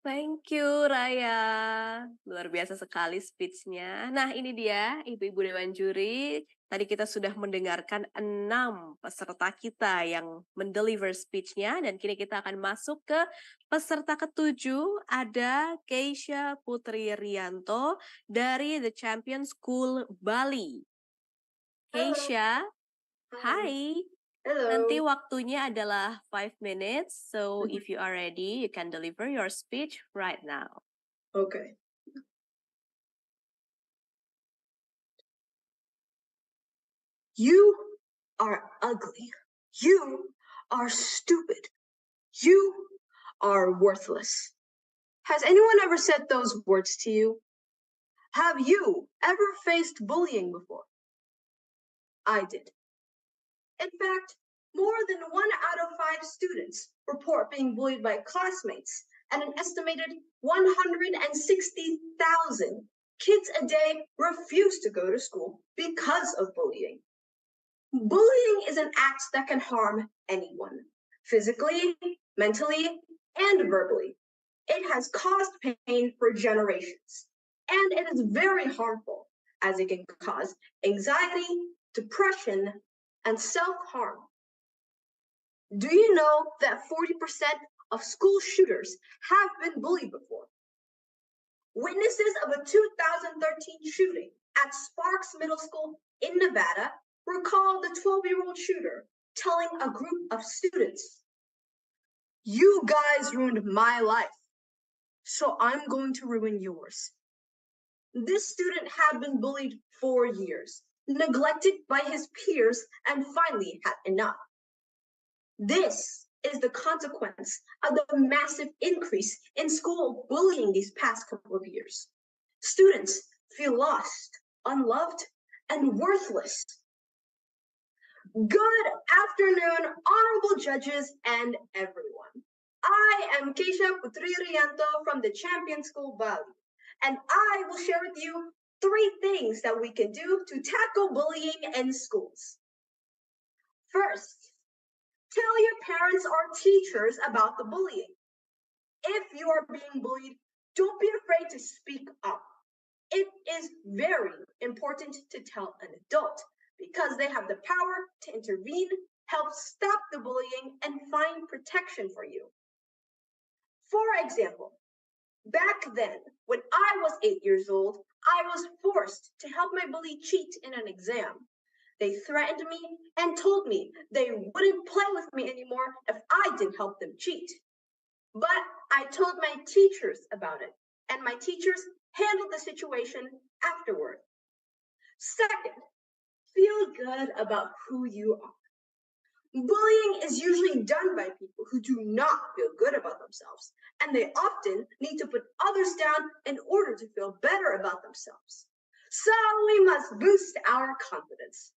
Thank you, Raya. Luar biasa sekali speech-nya. Nah, ini dia Ibu-Ibu Dewan Juri. Tadi kita sudah mendengarkan 6 peserta kita yang mendeliver speech-nya. Dan kini kita akan masuk ke peserta ke-7. Ada Keisha Putri Rianto dari The Champion School Bali. Keisha, hi. Hello. Nanti waktunya adalah 5 minutes. So if you are ready, you can deliver your speech right now. Okay. You are ugly. You are stupid. You are worthless. Has anyone ever said those words to you? Have you ever faced bullying before? I did. In fact, more than 1 out of 5 students report being bullied by classmates, and an estimated 160,000 kids a day refuse to go to school because of bullying. Bullying is an act that can harm anyone, physically, mentally, and verbally. It has caused pain for generations, and it is very harmful as it can cause anxiety, depression, and self-harm. Do you know that 40% of school shooters have been bullied before? Witnesses of a 2013 shooting at Sparks Middle School in Nevada recall the 12-year-old shooter telling a group of students, "You guys ruined my life, so I'm going to ruin yours." This student had been bullied for years, neglected by his peers, and finally had enough. This is the consequence of the massive increase in school bullying these past couple of years. Students feel lost, unloved, and worthless. Good afternoon, honorable judges and everyone. I am Keisha Putri Rianto from the Champion School Bali, and I will share with you 3 things that we can do to tackle bullying in schools. First, tell your parents or teachers about the bullying. If you are being bullied, don't be afraid to speak up. It is very important to tell an adult because they have the power to intervene, help stop the bullying, and find protection for you. For example, back then, when I was 8 years old, I was forced to help my bully cheat in an exam. They threatened me and told me they wouldn't play with me anymore if I didn't help them cheat. But I told my teachers about it, and my teachers handled the situation afterward. Second, feel good about who you are. Bullying is usually done by people who do not feel good about themselves, and they often need to put others down in order to feel better about themselves. So we must boost our confidence.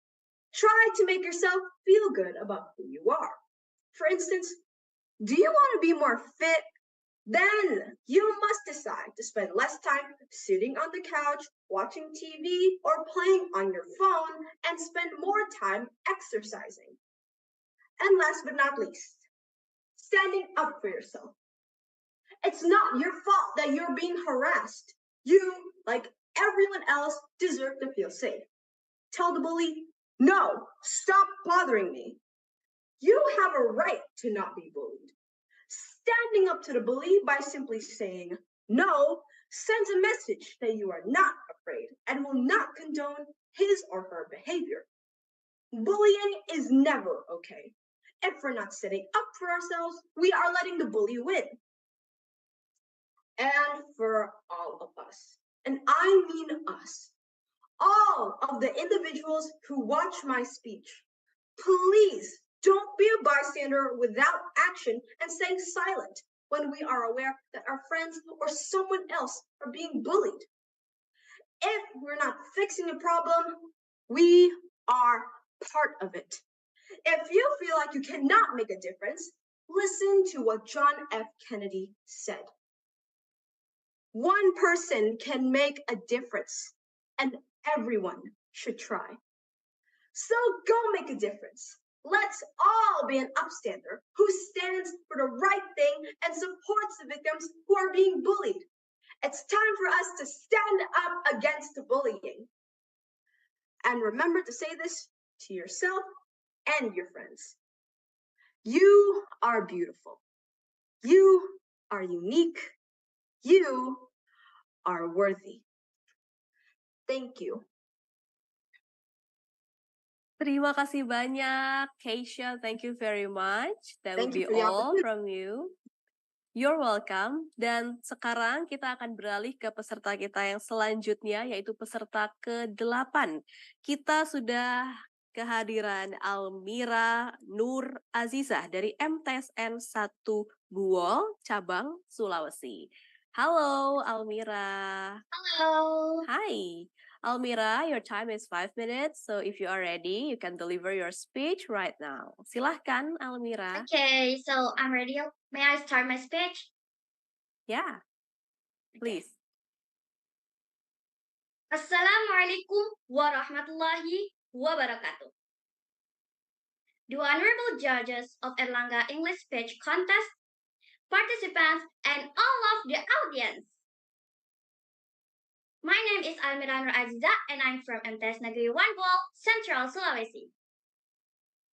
Try to make yourself feel good about who you are. For instance, do you want to be more fit? Then you must decide to spend less time sitting on the couch, watching TV, or playing on your phone, and spend more time exercising. And last but not least, standing up for yourself. It's not your fault that you're being harassed. You, like everyone else, deserve to feel safe. Tell the bully, no, stop bothering me. You have a right to not be bullied. Standing up to the bully by simply saying no sends a message that you are not afraid and will not condone his or her behavior. Bullying is never okay. If we're not setting up for ourselves, we are letting the bully win. And for all of us, and I mean us, all of the individuals who watch my speech, please don't be a bystander without action and staying silent when we are aware that our friends or someone else are being bullied. If we're not fixing a problem, we are part of it. If you feel like you cannot make a difference, listen to what John F. Kennedy said. One person can make a difference, and everyone should try. So go make a difference. Let's all be an upstander who stands for the right thing and supports the victims who are being bullied. It's time for us to stand up against the bullying. And remember to say this to yourself and your friends. You are beautiful. You are unique. You are worthy. Thank you. Terima kasih banyak, Keisha. Thank you very much. That will Thank you be for the all opportunity. from you. You're welcome. Dan sekarang kita akan beralih ke peserta kita yang selanjutnya, yaitu peserta ke-8. Kita sudah kehadiran Almira Nur Azizah dari MTSN 1 Buol, cabang Sulawesi. Halo, Almira. Hello. Hi. Almira, your time is 5 minutes, so if you are ready, you can deliver your speech right now. Silahkan, Almira. Okay, so I'm ready. May I start my speech? Yeah, please. Assalamualaikum warahmatullahi wabarakatuh. The honorable judges of Erlangga English Speech Contest, participants, and all of the audience. My name is Almira Nur Azizah, and I'm from MTS Negeri 1 Buol, Central Sulawesi.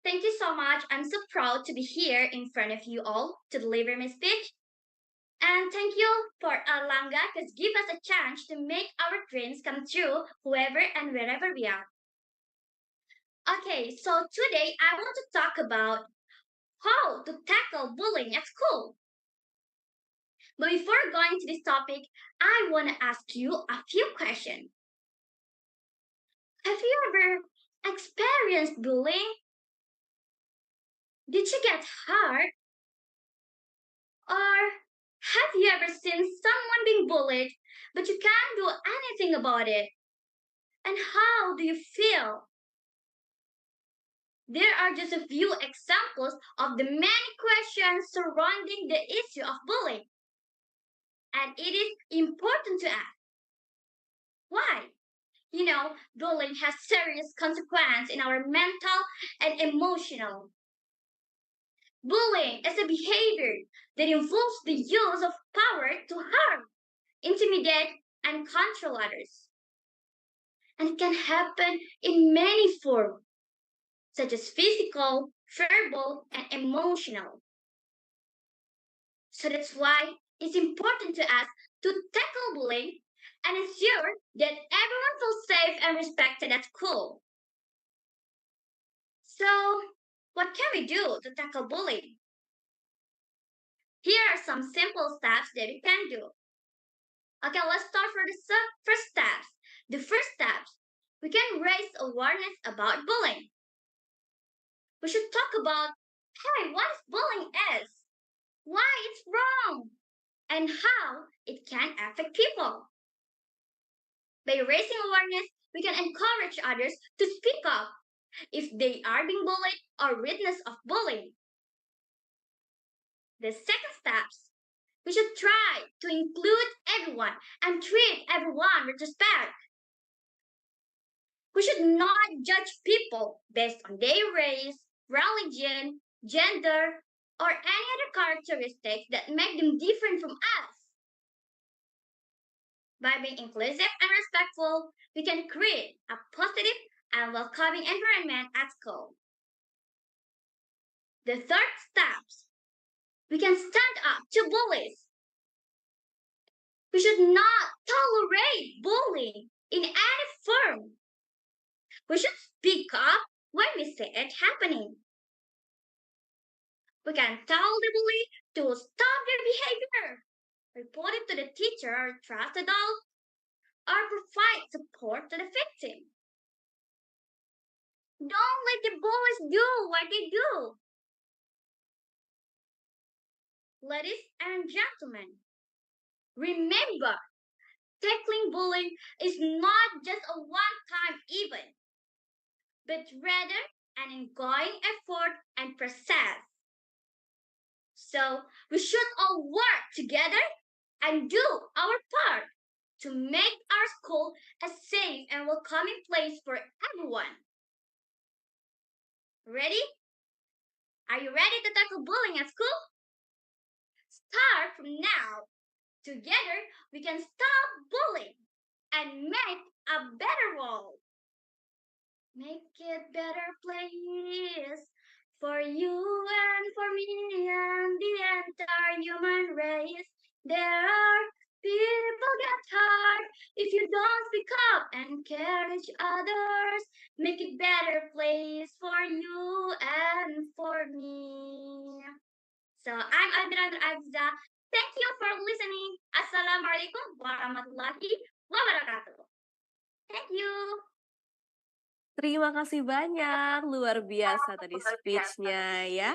Thank you so much. I'm so proud to be here in front of you all to deliver my speech. And thank you for Erlangga because give us a chance to make our dreams come true, whoever and wherever we are. Okay, so today I want to talk about how to tackle bullying at school. But before going to this topic, I want to ask you a few questions. Have you ever experienced bullying? Did you get hurt? Or have you ever seen someone being bullied, but you can't do anything about it? And how do you feel? There are just a few examples of the many questions surrounding the issue of bullying. And it is important to ask, You know, bullying has serious consequences in our mental and emotional. Bullying is a behavior that involves the use of power to harm, intimidate, and control others. And it can happen in many forms, such as physical, verbal, and emotional. So that's why it's important to us to tackle bullying and ensure that everyone feels safe and respected at school. So, what can we do to tackle bullying? Here are some simple steps that we can do. Okay, let's start for the first steps. The first steps, we can raise awareness about bullying. We should talk about, hey, what bullying is, why it's wrong, and how it can affect people. By raising awareness, we can encourage others to speak up if they are being bullied or witness of bullying. The second steps, we should try to include everyone and treat everyone with respect. We should not judge people based on their race, religion, gender, or any other characteristics that make them different from us. By being inclusive and respectful, we can create a positive and welcoming environment at school. The third steps, we can stand up to bullies. We should not tolerate bullying in any form. We should speak up when we see it happening. We can tell the bully to stop their behavior, report it to the teacher or trusted adult, or provide support to the victim. Don't let the bullies do what they do. Ladies and gentlemen, remember, tackling bullying is not just a one-time event, but rather an ongoing effort and process. So we should all work together and do our part to make our school a safe and welcoming place for everyone. Ready? Are you ready to tackle bullying at school? Start from now. Together, we can stop bullying and make a better world. Make it better place for you and for me and the entire human race. There are people get hurt if you don't speak up and encourage others. Make it better place for you and for me. So I'm Adnan Azza. Thank you for listening. Assalamualaikum warahmatullahi wabarakatuh. Thank you. Terima kasih banyak, luar biasa tadi speech-nya ya.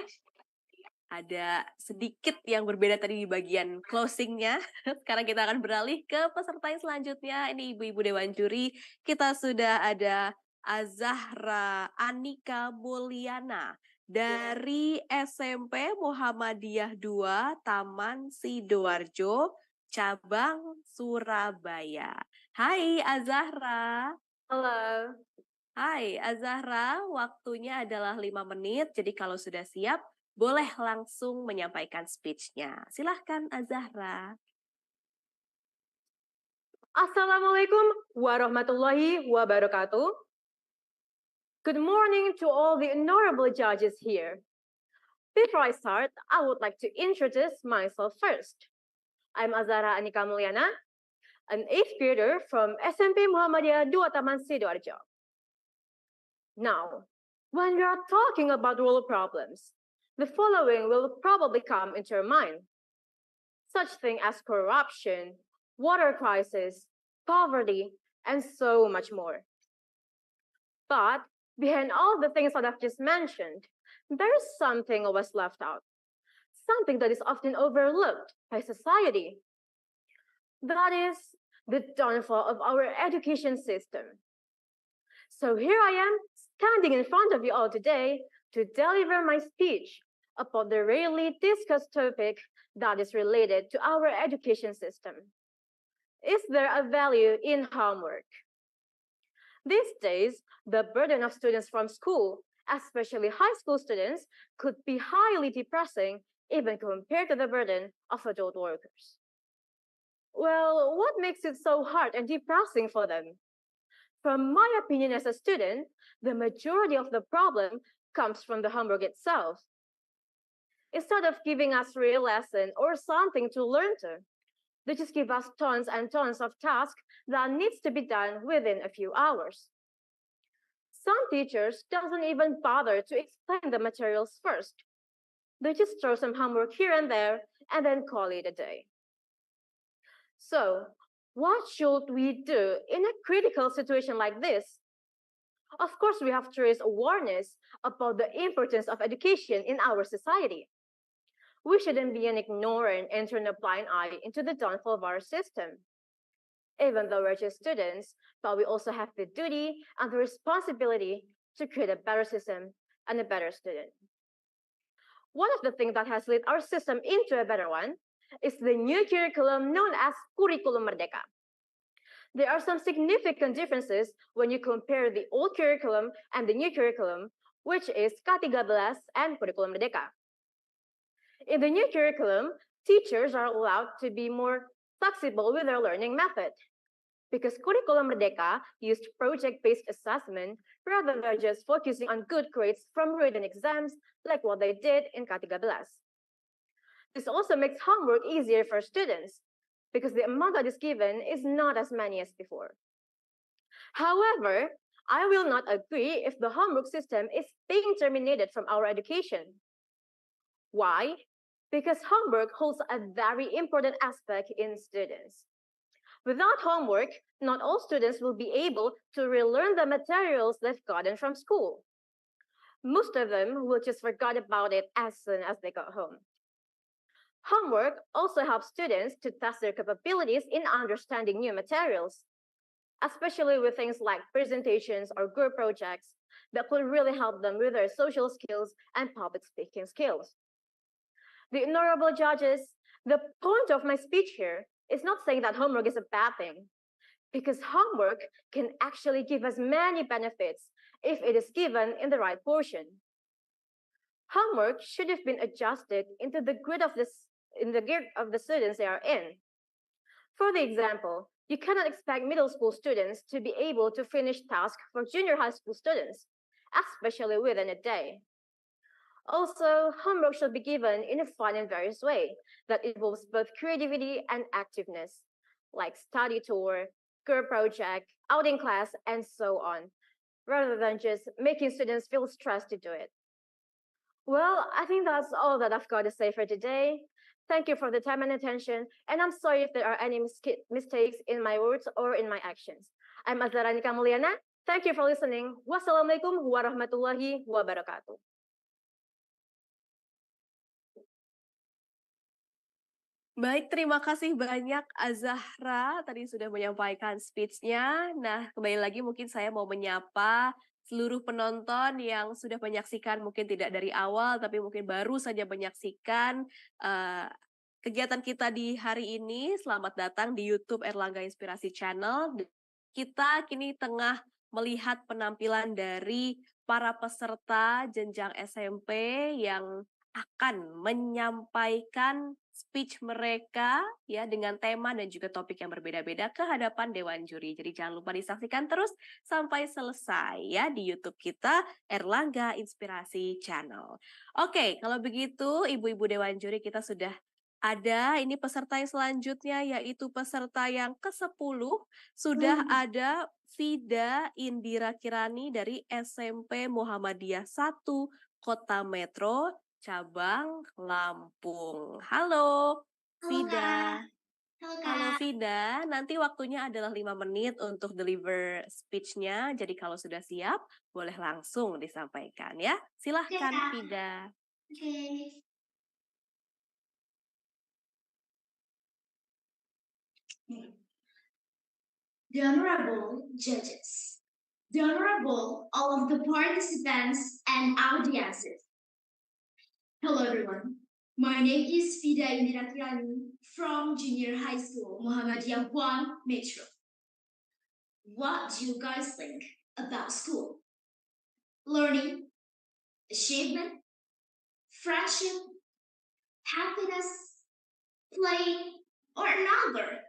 Ada sedikit yang berbeda tadi di bagian closing-nya. Sekarang kita akan beralih ke peserta yang selanjutnya. Ini Ibu-Ibu Dewan Juri. Kita sudah ada Azahra Anika Mulyana dari SMP Muhammadiyah 2 Taman Sidoarjo, cabang Surabaya. Hai Azahra. Halo. Hai Azahra, waktunya adalah 5 menit, jadi kalau sudah siap, boleh langsung menyampaikan speech-nya. Silahkan Azahra. Assalamualaikum warahmatullahi wabarakatuh. Good morning to all the honorable judges here. Before I start, I would like to introduce myself first. I'm Azahra Anika Mulyana, an 8th grader from SMP Muhammadiyah 2 Taman Sidoarjo. Now, when we are talking about world problems, the following will probably come into your mind. Such things as corruption, water crisis, poverty, and so much more. But behind all the things that I've just mentioned, there is something always left out, something that is often overlooked by society. That is the downfall of our education system. So here I am, standing in front of you all today to deliver my speech about the rarely discussed topic that is related to our education system. Is there a value in homework? These days, the burden of students from school, especially high school students, could be highly depressing even compared to the burden of adult workers. Well, what makes it so hard and depressing for them? From my opinion as a student, the majority of the problem comes from the homework itself. Instead of giving us real lesson or something to learn to, they just give us tons and tons of tasks that needs to be done within a few hours. Some teachers doesn't even bother to explain the materials first. They just throw some homework here and there and then call it a day. So, what should we do in a critical situation like this? Of course, we have to raise awareness about the importance of education in our society. We shouldn't be an ignorant and turn a blind eye into the downfall of our system. Even though we're just students, but we also have the duty and the responsibility to create a better system and a better student. One of the things that has led our system into a better one is the new curriculum known as Kurikulum Merdeka. There are some significant differences when you compare the old curriculum and the new curriculum, which is K13 and Kurikulum Merdeka. In the new curriculum, teachers are allowed to be more flexible with their learning method because Kurikulum Merdeka used project-based assessment rather than just focusing on good grades from written exams like what they did in K13. This also makes homework easier for students because the amount that is given is not as many as before. However, I will not agree if the homework system is being terminated from our education. Why? Because homework holds a very important aspect in students. Without homework, not all students will be able to relearn the materials they've gotten from school. Most of them will just forget about it as soon as they got home. Homework also helps students to test their capabilities in understanding new materials, especially with things like presentations or group projects that could really help them with their social skills and public speaking skills. The honorable judges, the point of my speech here is not saying that homework is a bad thing, because homework can actually give us many benefits if it is given in the right portion. Homework should have been adjusted into the grid of the students they are in. For the example, you cannot expect middle school students to be able to finish tasks for junior high school students, especially within a day. Also, homework should be given in a fun and various way that involves both creativity and activeness, like study tour, group project, outing class, and so on, rather than just making students feel stressed to do it. Well, I think that's all that I've got to say for today. Thank you for the time and attention, and I'm sorry if there are any mistakes in my words or in my actions. I'm Azhara Nika Mulyana. Thank you for listening. Wassalamualaikum warahmatullahi wabarakatuh. Baik, terima kasih banyak Azahra tadi sudah menyampaikan speech-nya. Nah, kembali lagi mungkin saya mau menyapa seluruh penonton yang sudah menyaksikan mungkin tidak dari awal tapi mungkin baru saja menyaksikan kegiatan kita di hari ini. Selamat datang di YouTube Erlangga Inspirasi Channel. Kita kini tengah melihat penampilan dari para peserta jenjang SMP yang akan menyampaikan speech mereka ya dengan tema dan juga topik yang berbeda-beda ke hadapan dewan juri. Jadi jangan lupa disaksikan terus sampai selesai ya di YouTube kita Erlangga Inspirasi Channel. Oke, kalau begitu ibu-ibu dewan juri kita sudah ada. Ini peserta yang selanjutnya yaitu peserta yang ke-10 sudah ada Fida Indira Kirani dari SMP Muhammadiyah 1 Kota Metro Cabang Lampung. Halo, Fida. Halo Fida, nanti waktunya adalah 5 menit untuk deliver speech-nya. Jadi kalau sudah siap, boleh langsung disampaikan ya. Silahkan Fida. Oke. The Honorable Judges, the Honorable all of the participants and audiences. Hello everyone, my name is Fida Indira Kirani from Junior High School Muhammadiyah 1 Metro. What do you guys think about school? Learning, achievement, friendship, happiness, play, or another?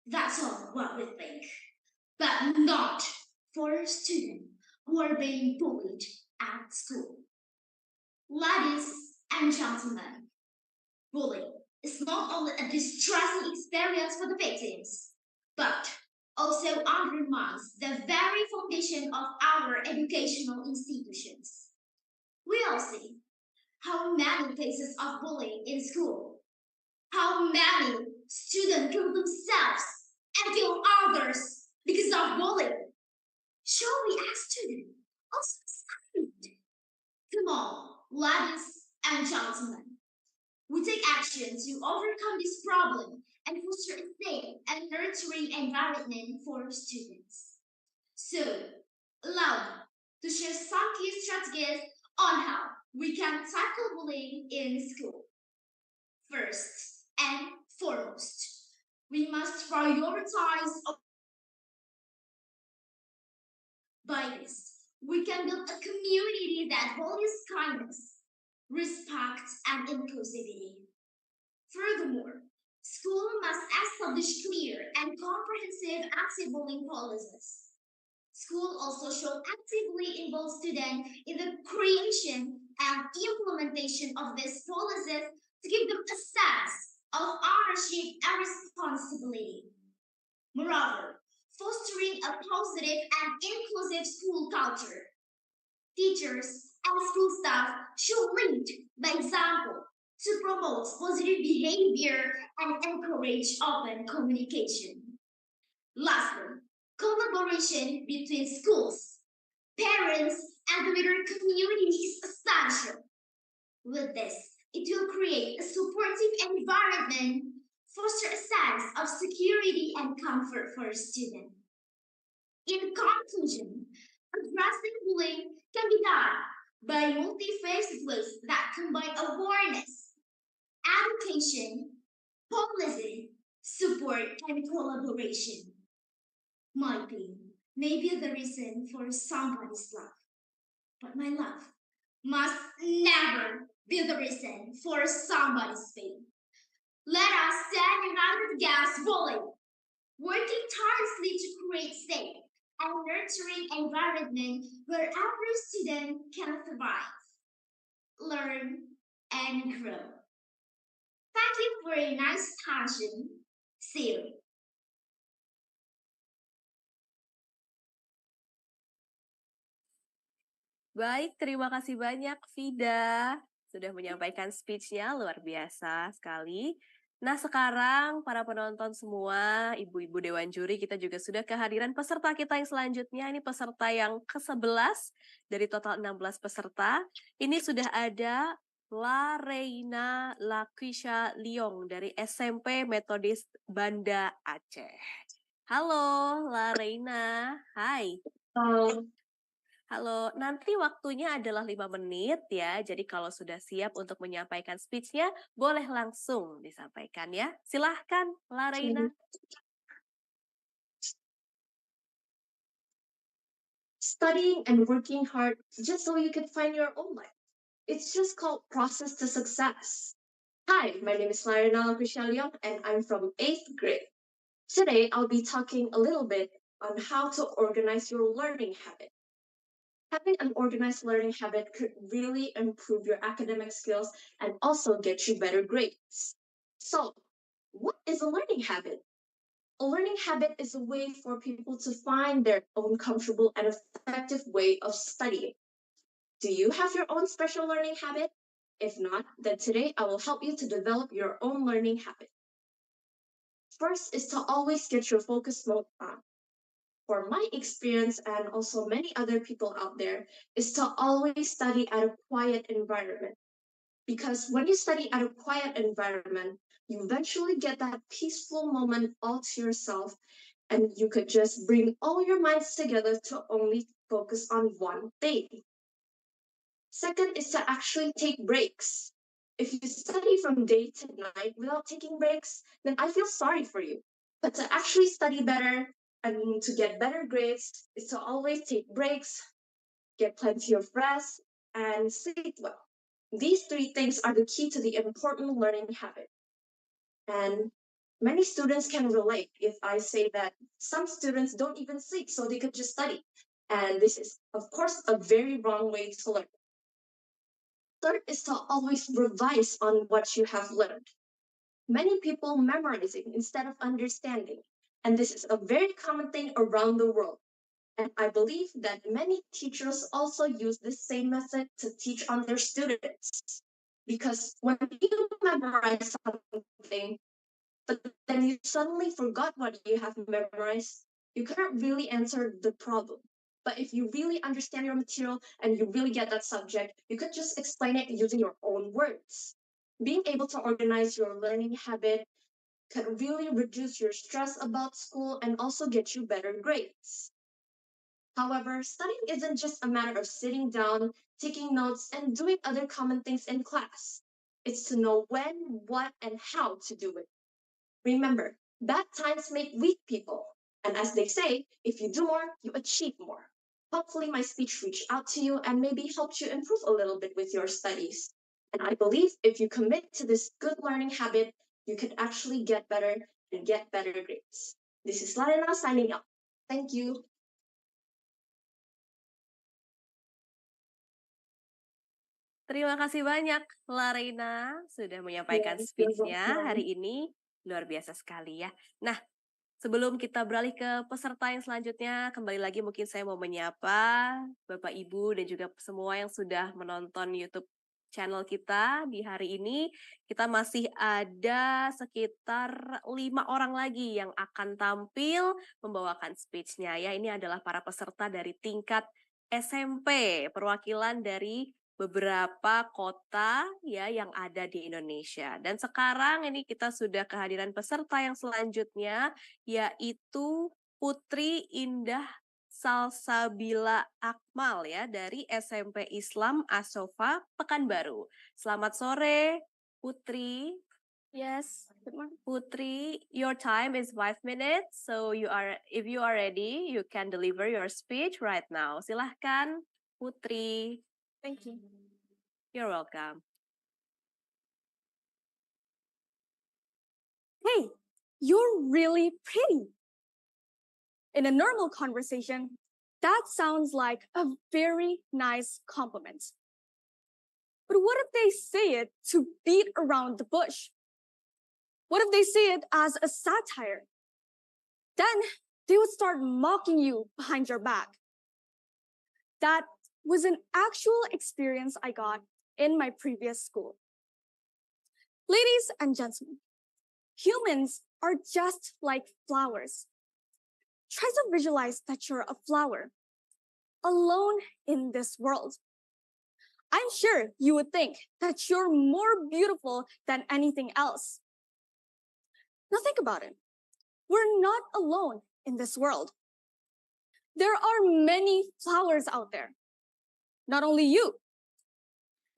That's all what we think. But not for students who are being bullied at school. Ladies and gentlemen, bullying is not only a distressing experience for the victims, but also undermines the very foundation of our educational institutions. We all see how many cases of bullying in school, how many students kill themselves and kill others because of bullying. Shall we ask students also silent? Come on, ladies and gentlemen. We take action to overcome this problem and foster a safe and nurturing environment for students. So, allow me to share some key strategies on how we can tackle bullying in school. First and foremost, we must prioritize. By this, we can build a community that values kindness, respect, and inclusivity. Furthermore, school must establish clear and comprehensive anti-bullying policies. School also should actively involve students in the creation and implementation of these policies to give them a sense of ownership and responsibility. Moreover, fostering a positive and inclusive school culture. Teachers and school staff should lead by example to promote positive behavior and encourage open communication. Lastly, collaboration between schools, parents, and the wider community is essential. With this, it will create a supportive environment, foster a sense of security and comfort for students. In conclusion, addressing bullying can be done by multifaceted ways that combine awareness, education, policy, support, and collaboration. My pain may be the reason for somebody's love, but my love must never be the reason for somebody's pain. Let us stand united against bullying, working tirelessly to create safe and nurturing environment where every student can thrive, learn, and grow. Thank you for a nice attention. See you. Baik, terima kasih banyak Vida. Sudah menyampaikan speech-nya, luar biasa sekali. Nah, sekarang para penonton semua, ibu-ibu Dewan Juri, kita juga sudah kehadiran peserta kita yang selanjutnya. Ini peserta yang ke-11 dari total 16 peserta. Ini sudah ada La Reina Laquisha Liong dari SMP Metodis Banda Aceh. Halo, La Reina. Hai. Halo, nanti waktunya adalah 5 menit ya. Jadi kalau sudah siap untuk menyampaikan speech-nya, boleh langsung disampaikan ya. Silahkan, La Reina. Studying and working hard just so you can find your own life. It's just called process to success. Hi, my name is Larina Laquisha and I'm from 8th grade. Today, I'll be talking a little bit on how to organize your learning habit. Having an organized learning habit could really improve your academic skills and also get you better grades. So, what is a learning habit? A learning habit is a way for people to find their own comfortable and effective way of studying. Do you have your own special learning habit? If not, then today I will help you to develop your own learning habit. First is to always get your focus mode on. For my experience and also many other people out there, is to always study at a quiet environment. Because when you study at a quiet environment, you eventually get that peaceful moment all to yourself, and you could just bring all your minds together to only focus on one thing. Second is to actually take breaks. If you study from day to night without taking breaks, then I feel sorry for you. But to actually study better, And to get better grades is to always take breaks, get plenty of rest, and sleep well. These three things are the key to the important learning habit. And many students can relate if I say that some students don't even sleep, so they could just study. And this is, of course, a very wrong way to learn. Third is to always revise on what you have learned. Many people memorizing instead of understanding, and this is a very common thing around the world. And I believe that many teachers also use the same method to teach on their students. Because when you memorize something, but then you suddenly forgot what you have memorized, you couldn't really answer the problem. But if you really understand your material and you really get that subject, you could just explain it using your own words. Being able to organize your learning habit could really reduce your stress about school and also get you better grades. However, studying isn't just a matter of sitting down, taking notes, and doing other common things in class. It's to know when, what, and how to do it. Remember, bad times make weak people. And as they say, if you do more, you achieve more. Hopefully my speech reached out to you and maybe helped you improve a little bit with your studies. And I believe if you commit to this good learning habit, you can actually get better and get better grades. This is Larena signing out. Thank you. Terima kasih banyak, Larena, sudah menyampaikan speech-nya hari ini. Luar biasa sekali ya. Nah, sebelum kita beralih ke peserta yang selanjutnya, kembali lagi mungkin saya mau menyapa Bapak, Ibu, dan juga semua yang sudah menonton YouTube channel kita di hari ini. Kita masih ada sekitar 5 orang lagi yang akan tampil membawakan speech-nya ya. Ini adalah para peserta dari tingkat SMP, perwakilan dari beberapa kota ya yang ada di Indonesia. Dan sekarang ini kita sudah kehadiran peserta yang selanjutnya, yaitu Putri Indah Salsabila Akmal ya dari SMP Islam Asofa Pekanbaru. Selamat sore, Putri. Yes, good morning. Putri, your time is 5 minutes. So if you are ready, you can deliver your speech right now. Silahkan, Putri. Thank you. You're welcome. Hey, you're really pretty. In a normal conversation, that sounds like a very nice compliment. But what if they say it to beat around the bush? What if they say it as a satire? Then they would start mocking you behind your back. That was an actual experience I got in my previous school. Ladies and gentlemen, humans are just like flowers. Try to visualize that you're a flower, alone in this world. I'm sure you would think that you're more beautiful than anything else. Now think about it. We're not alone in this world. There are many flowers out there. Not only you.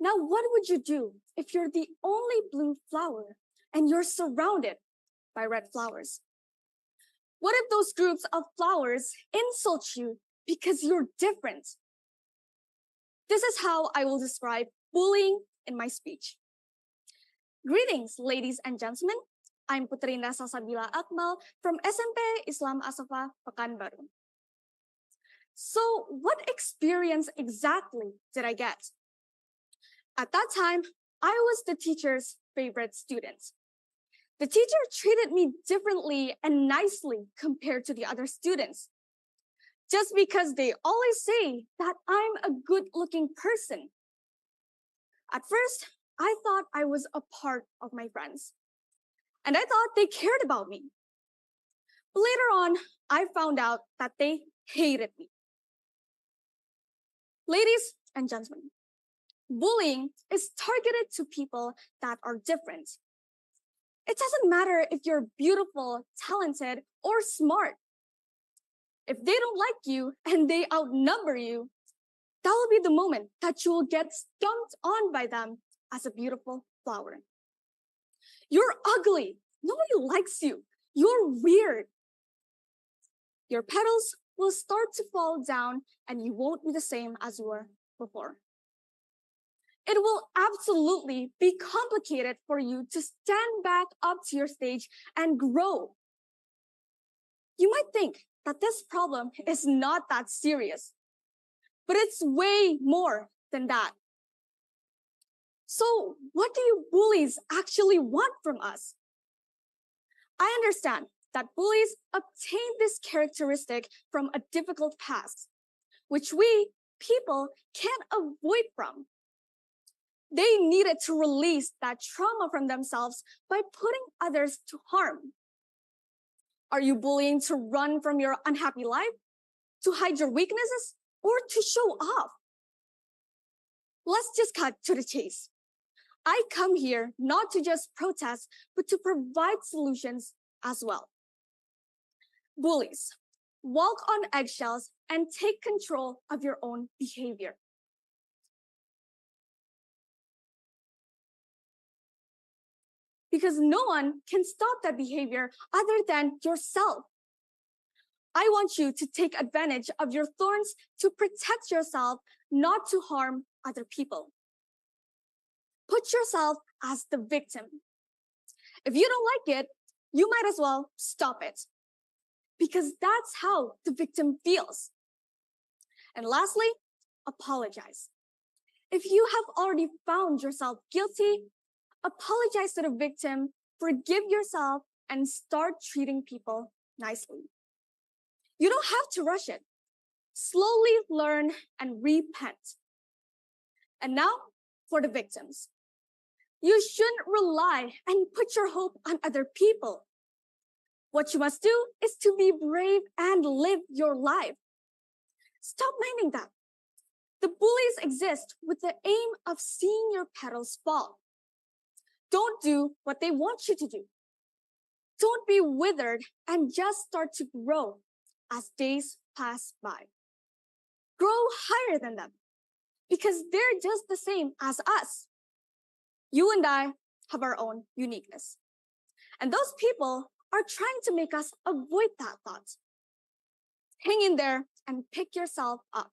Now, what would you do if you're the only blue flower and you're surrounded by red flowers? What if those groups of flowers insult you because you're different? This is how I will describe bullying in my speech. Greetings, ladies and gentlemen. I'm Putri Indah Salsabila Akmal from SMP Islam Asofa Pekanbaru. So what experience exactly did I get? At that time, I was the teacher's favorite student. The teacher treated me differently and nicely compared to the other students. Just because they always say that I'm a good-looking person. At first, I thought I was a part of my friends. And I thought they cared about me. But later on, I found out that they hated me. Ladies and gentlemen, bullying is targeted to people that are different. It doesn't matter if you're beautiful, talented, or smart. If they don't like you and they outnumber you, that will be the moment that you will get stumped on by them as a beautiful flower. You're ugly. Nobody likes you. You're weird. Your petals will start to fall down and you won't be the same as you were before. It will absolutely be complicated for you to stand back up to your stage and grow. You might think that this problem is not that serious, but it's way more than that. So, what do you bullies actually want from us? I understand that bullies obtain this characteristic from a difficult past, which we, people, can't avoid from. They needed to release that trauma from themselves by putting others to harm. Are you bullying to run from your unhappy life, to hide your weaknesses, or to show off? Let's just cut to the chase. I come here not to just protest, but to provide solutions as well. Bullies, walk on eggshells and take control of your own behavior. Because no one can stop that behavior other than yourself. I want you to take advantage of your thorns to protect yourself, not to harm other people. Put yourself as the victim. If you don't like it, you might as well stop it. Because that's how the victim feels. And lastly, apologize. If you have already found yourself guilty, apologize to the victim, forgive yourself, and start treating people nicely. You don't have to rush it. Slowly learn and repent. And now for the victims. You shouldn't rely and put your hope on other people. What you must do is to be brave and live your life. Stop minding that. The bullies exist with the aim of seeing your petals fall. Don't do what they want you to do. Don't be withered and just start to grow as days pass by. Grow higher than them because they're just the same as us. You and I have our own uniqueness. And those people are trying to make us avoid that thought. Hang in there and pick yourself up.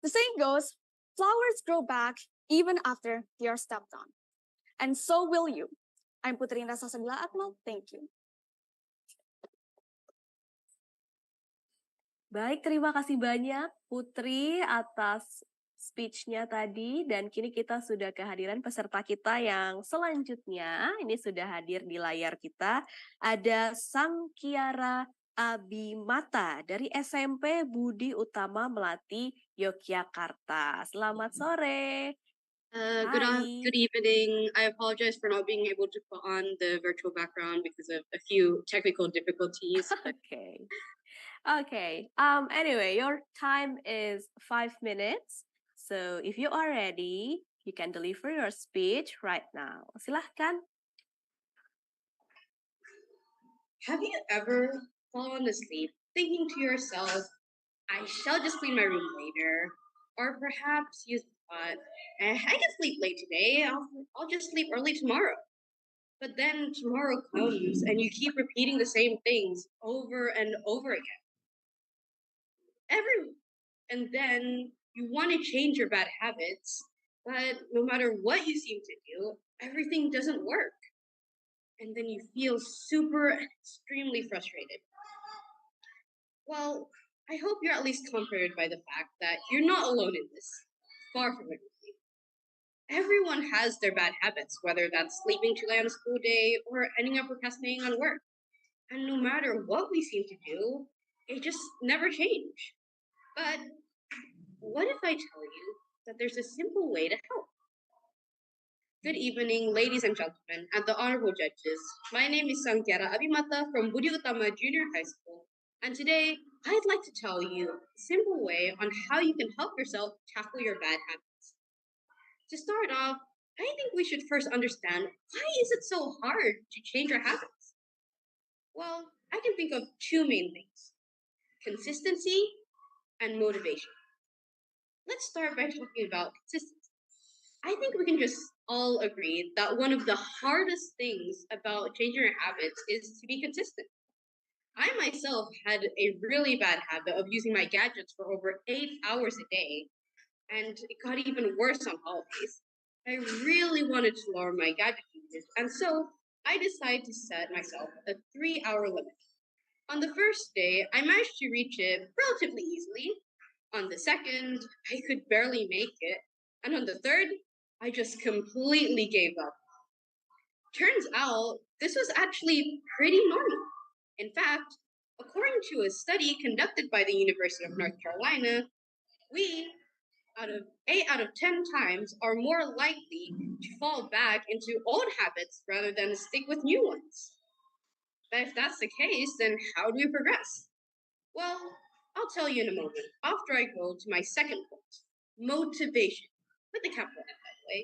The saying goes, flowers grow back even after they are stepped on. And so will you. I'm Putri Indra Sasabila Akmal. Thank you. Baik, terima kasih banyak Putri atas speech-nya tadi, dan kini kita sudah kehadiran peserta kita yang selanjutnya. Ini sudah hadir di layar kita. Ada Sangkiara Abimata dari SMP Budi Utama Melati, Yogyakarta. Selamat sore. Good evening. I apologize for not being able to put on the virtual background because of a few technical difficulties. Okay. Anyway, your time is 5 minutes. So if you are ready, you can deliver your speech right now. Silahkan. Have you ever fallen asleep thinking to yourself, I shall just clean my room later? Or perhaps you thought, I can sleep late today, I'll just sleep early tomorrow. But then tomorrow comes and you keep repeating the same things over and over again. And then you want to change your bad habits, but no matter what you seem to do, everything doesn't work. And then you feel super extremely frustrated. Well, I hope you're at least comforted by the fact that you're not alone in this. Far from it. Everyone has their bad habits, whether that's sleeping too late on a school day or ending up procrastinating on work. And no matter what we seem to do, it just never change. But what if I tell you that there's a simple way to help? Good evening, ladies and gentlemen, and the honorable judges. My name is Sangkiara Abimata from Budi Utama Junior High School. And today, I'd like to tell you a simple way on how you can help yourself tackle your bad habits. To start off, I think we should first understand, why is it so hard to change our habits? Well, I can think of two main things: consistency and motivation. Let's start by talking about consistency. I think we can just all agree that one of the hardest things about changing our habits is to be consistent. I myself had a really bad habit of using my gadgets for over 8 hours a day, and it got even worse on holidays. I really wanted to lower my gadget usage, and so I decided to set myself a 3 hour limit. On the first day, I managed to reach it relatively easily. On the second, I could barely make it. And on the third, I just completely gave up. Turns out, this was actually pretty normal. In fact, according to a study conducted by the University of North Carolina, we, out of 8 out of 10 times, are more likely to fall back into old habits rather than stick with new ones. But if that's the case, then how do we progress? Well, I'll tell you in a moment, after I go to my second point, motivation, with the capital M, by the way.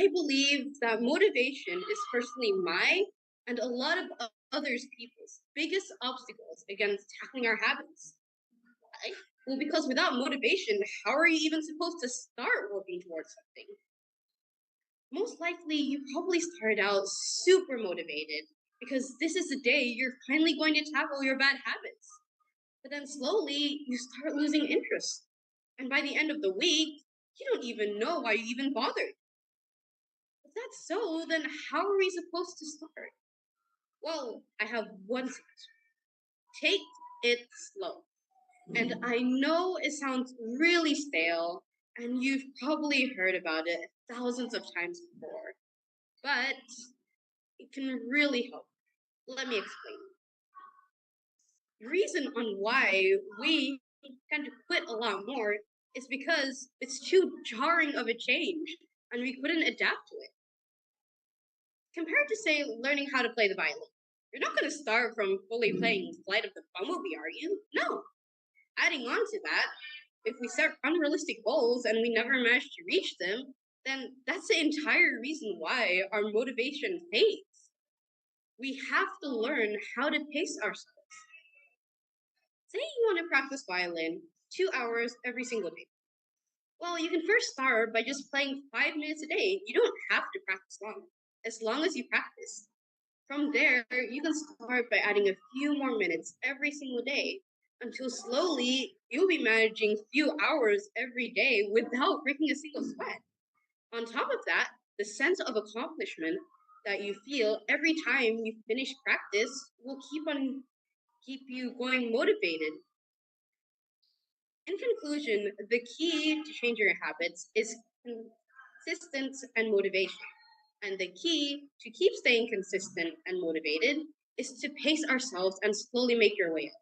I believe that motivation is personally my and a lot of others people's biggest obstacles against tackling our habits. Why? Well, because without motivation, how are you even supposed to start working towards something? Most likely, you probably started out super motivated because this is the day you're finally going to tackle your bad habits. But then slowly, you start losing interest. And by the end of the week, you don't even know why you even bothered. If that's so, then how are we supposed to start? Well, I have one suggestion. Take it slow. And I know it sounds really stale, and you've probably heard about it thousands of times before, but it can really help. Let me explain. The reason on why we tend to quit a lot more is because it's too jarring of a change, and we couldn't adapt to it. Compared to, say, learning how to play the violin, you're not going to start from fully playing Flight of the Bumblebee, are you? No. Adding on to that, if we set unrealistic goals and we never manage to reach them, then that's the entire reason why our motivation fades. We have to learn how to pace ourselves. Say you want to practice violin 2 hours every single day. Well, you can first start by just playing 5 minutes a day. You don't have to practice long as you practice. From there, you can start by adding a few more minutes every single day until slowly you'll be managing few hours every day without breaking a single sweat. On top of that, the sense of accomplishment that you feel every time you finish practice will keep you going motivated. In conclusion, the key to changing your habits is consistency and motivation. And the key to keep staying consistent and motivated is to pace ourselves and slowly make your way up.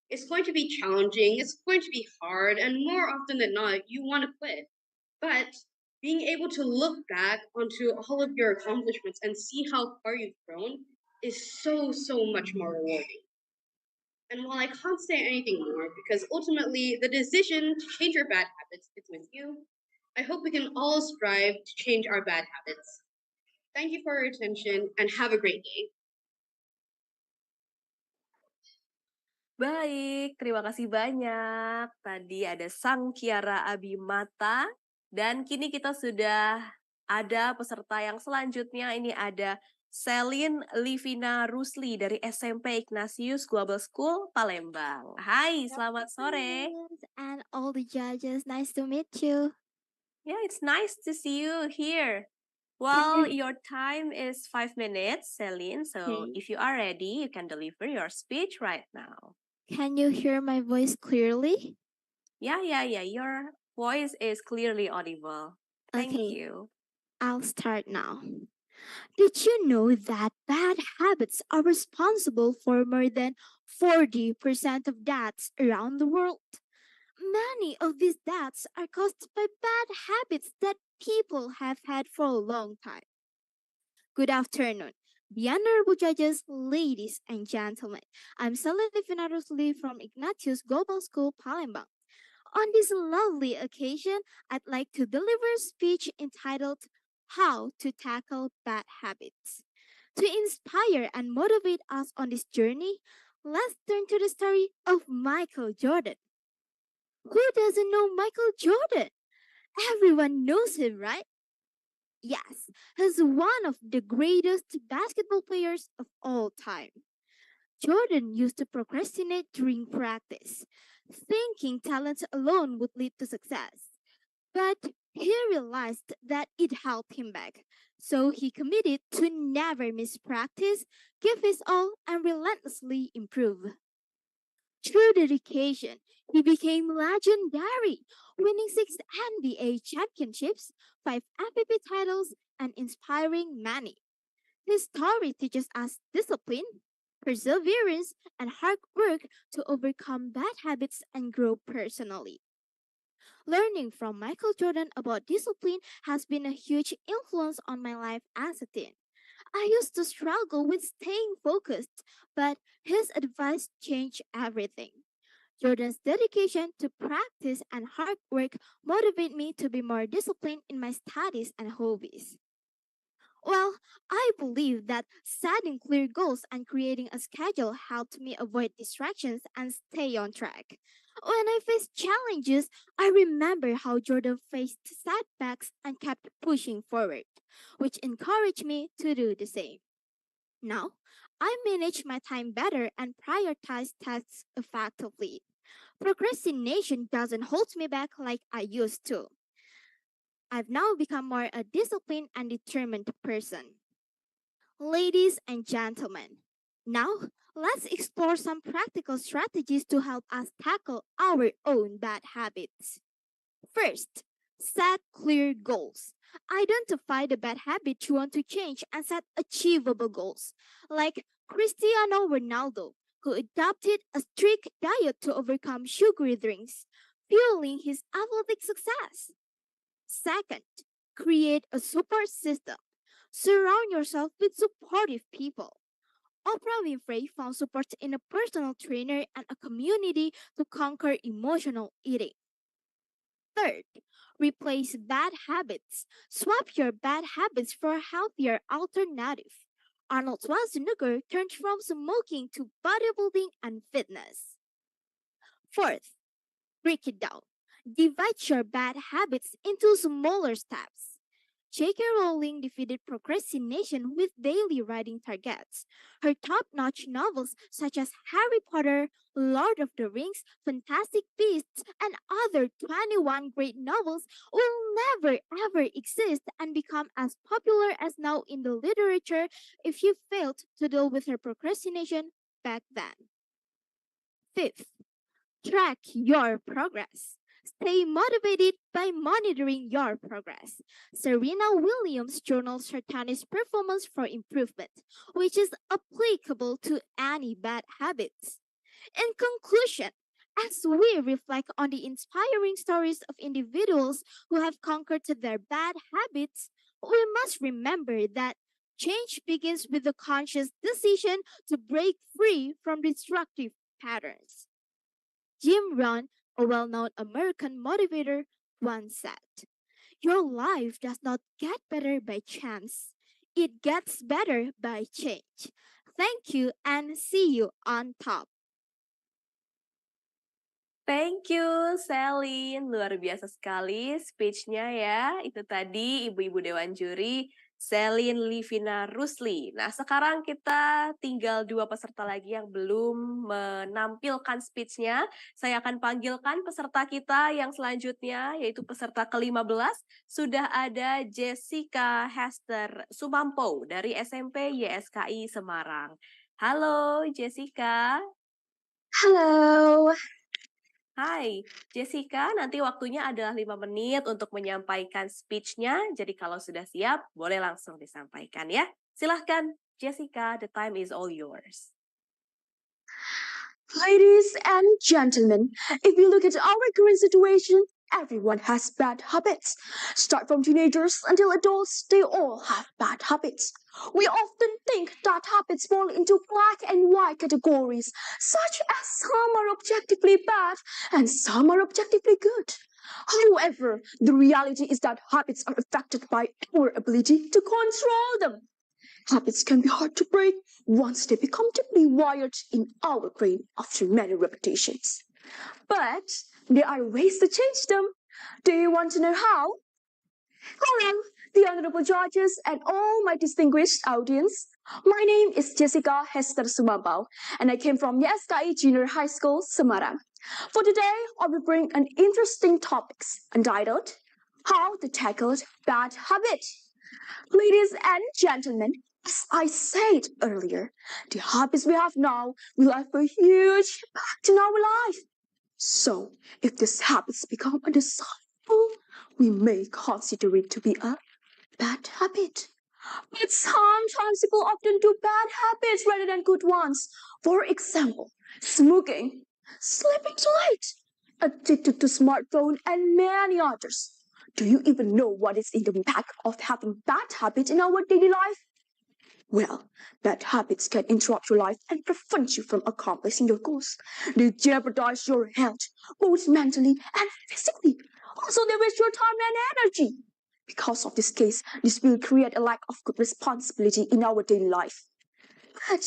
It's going to be challenging, it's going to be hard, and more often than not, you want to quit. But being able to look back onto all of your accomplishments and see how far you've grown is so, so much more rewarding. And while I can't say anything more, because ultimately the decision to change your bad habits is with you, I hope we can all strive to change our bad habits. Thank you for your attention and have a great day. Baik, terima kasih banyak. Tadi ada Sang Kiara Abimata dan kini kita sudah ada peserta yang selanjutnya. Ini ada Celine Livina Rusli dari SMP Ignatius Global School Palembang. Hai, selamat sore. And all the judges, nice to meet you. Yeah, it's nice to see you here. Well, your time is 5 minutes, Celine. So Okay. if you are ready, you can deliver your speech right now. Can you hear my voice clearly? Yeah. Your voice is clearly audible. Thank Okay. you. I'll start now. Did you know that bad habits are responsible for more than 40% of deaths around the world? Many of these deaths are caused by bad habits that people have had for a long time. Good afternoon, the honorable judges, ladies and gentlemen. I'm Celine Livina Rusli from Ignatius Global School, Palembang. On this lovely occasion, I'd like to deliver a speech entitled How to Tackle Bad Habits. To inspire and motivate us on this journey, let's turn to the story of Michael Jordan. Who doesn't know Michael Jordan? Everyone knows him, right? Yes, he's one of the greatest basketball players of all time. Jordan used to procrastinate during practice, thinking talent alone would lead to success. But he realized that it held him back. So he committed to never miss practice, give his all, and relentlessly improve. Through dedication, he became legendary, winning 6 NBA championships, 5 MVP titles, and inspiring many. His story teaches us discipline, perseverance, and hard work to overcome bad habits and grow personally. Learning from Michael Jordan about discipline has been a huge influence on my life as a teen. I used to struggle with staying focused, but his advice changed everything. Jordan's dedication to practice and hard work motivate me to be more disciplined in my studies and hobbies. Well, I believe that setting clear goals and creating a schedule helped me avoid distractions and stay on track. When I faced challenges, I remember how Jordan faced setbacks and kept pushing forward, which encouraged me to do the same. Now, I manage my time better and prioritize tasks effectively. Procrastination doesn't hold me back like I used to. I've now become more a disciplined and determined person. Ladies and gentlemen, now let's explore some practical strategies to help us tackle our own bad habits. First, set clear goals. Identify the bad habit you want to change and set achievable goals, like Cristiano Ronaldo, who adopted a strict diet to overcome sugary drinks, fueling his athletic success. Second, create a support system. Surround yourself with supportive people. Oprah Winfrey found support in a personal trainer and a community to conquer emotional eating. Third, replace bad habits. Swap your bad habits for a healthier alternative. Arnold Schwarzenegger turned from smoking to bodybuilding and fitness. Fourth, break it down. Divide your bad habits into smaller steps. J.K. Rowling defeated procrastination with daily writing targets. Her top notch novels, such as Harry Potter, Lord of the Rings, Fantastic Beasts, and other 21 great novels, will never ever exist and become as popular as now in the literature if you failed to deal with her procrastination back then. Fifth, track your progress. Stay motivated by monitoring your progress. Serena Williams journals her tennis performance for improvement, which is applicable to any bad habits. In conclusion, as we reflect on the inspiring stories of individuals who have conquered their bad habits, we must remember that change begins with the conscious decision to break free from destructive patterns. Jim Rohn, a well known American motivator, once said, "Your life does not get better by chance, it gets better by change." Thank you and see you on top. Thank you, Selin. Luar biasa sekali speech-nya ya. Itu tadi Ibu-Ibu Dewan Juri, Selin Livina Rusli. Nah, sekarang kita tinggal 2 peserta lagi yang belum menampilkan speech-nya. Saya akan panggilkan peserta kita yang selanjutnya, yaitu peserta ke-15. Sudah ada Jessica Hester Sumampo dari SMP YSKI Semarang. Halo, Jessica. Halo. Hai, Jessica, nanti waktunya adalah 5 menit untuk menyampaikan speech-nya. Jadi kalau sudah siap, boleh langsung disampaikan ya. Silahkan, Jessica, the time is all yours. Ladies and gentlemen, if we look at our current situation, everyone has bad habits. Start from teenagers until adults, they all have bad habits. We often think that habits fall into black and white categories, such as some are objectively bad and some are objectively good. However, the reality is that habits are affected by our ability to control them. Habits can be hard to break once they become deeply wired in our brain after many repetitions. But there are ways to change them. Do you want to know how? Hello, the honorable judges and all my distinguished audience. My name is Jessica Hester Sumabau, and I came from YSKI Junior High School, Semarang. For today, I will bring an interesting topic entitled How to Tackle Bad Habits. Ladies and gentlemen, as I said earlier, the habits we have now will have a huge impact in our life. So, if these habits become undesirable, we may consider it to be a bad habit. But sometimes people often do bad habits rather than good ones. For example, smoking, sleeping too late, addicted to smartphone, and many others. Do you even know what is the impact of having bad habits in our daily life? Well, bad habits can interrupt your life and prevent you from accomplishing your goals. They jeopardize your health, both mentally and physically. Also, they waste your time and energy. Because of this case, this will create a lack of good responsibility in our daily life. But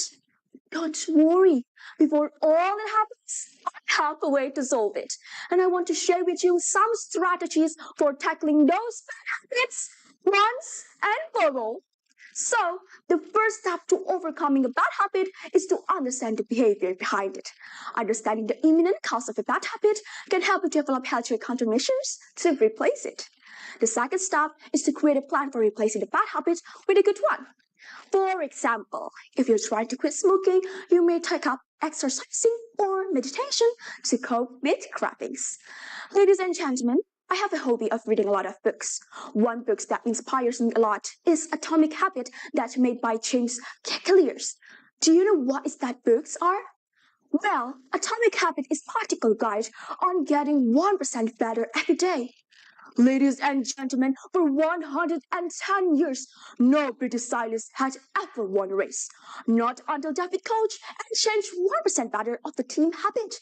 don't worry. Before all that happens, I have a way to solve it. And I want to share with you some strategies for tackling those bad habits once and for all. So, the first step to overcoming a bad habit is to understand the behavior behind it. Understanding the imminent cause of a bad habit can help you develop healthier countermeasures to replace it. The second step is to create a plan for replacing the bad habit with a good one. For example, if you're trying to quit smoking, you may take up exercising or meditation to cope with cravings. Ladies and gentlemen, I have a hobby of reading a lot of books. One book that inspires me a lot is Atomic Habit that's made by James Clear. Do you know what that books are? Well, Atomic Habit is practical guide on getting 1% better every day. Ladies and gentlemen, for 110 years, no British cyclist had ever won a race. Not until David Koch and changed 1% better of the team habit.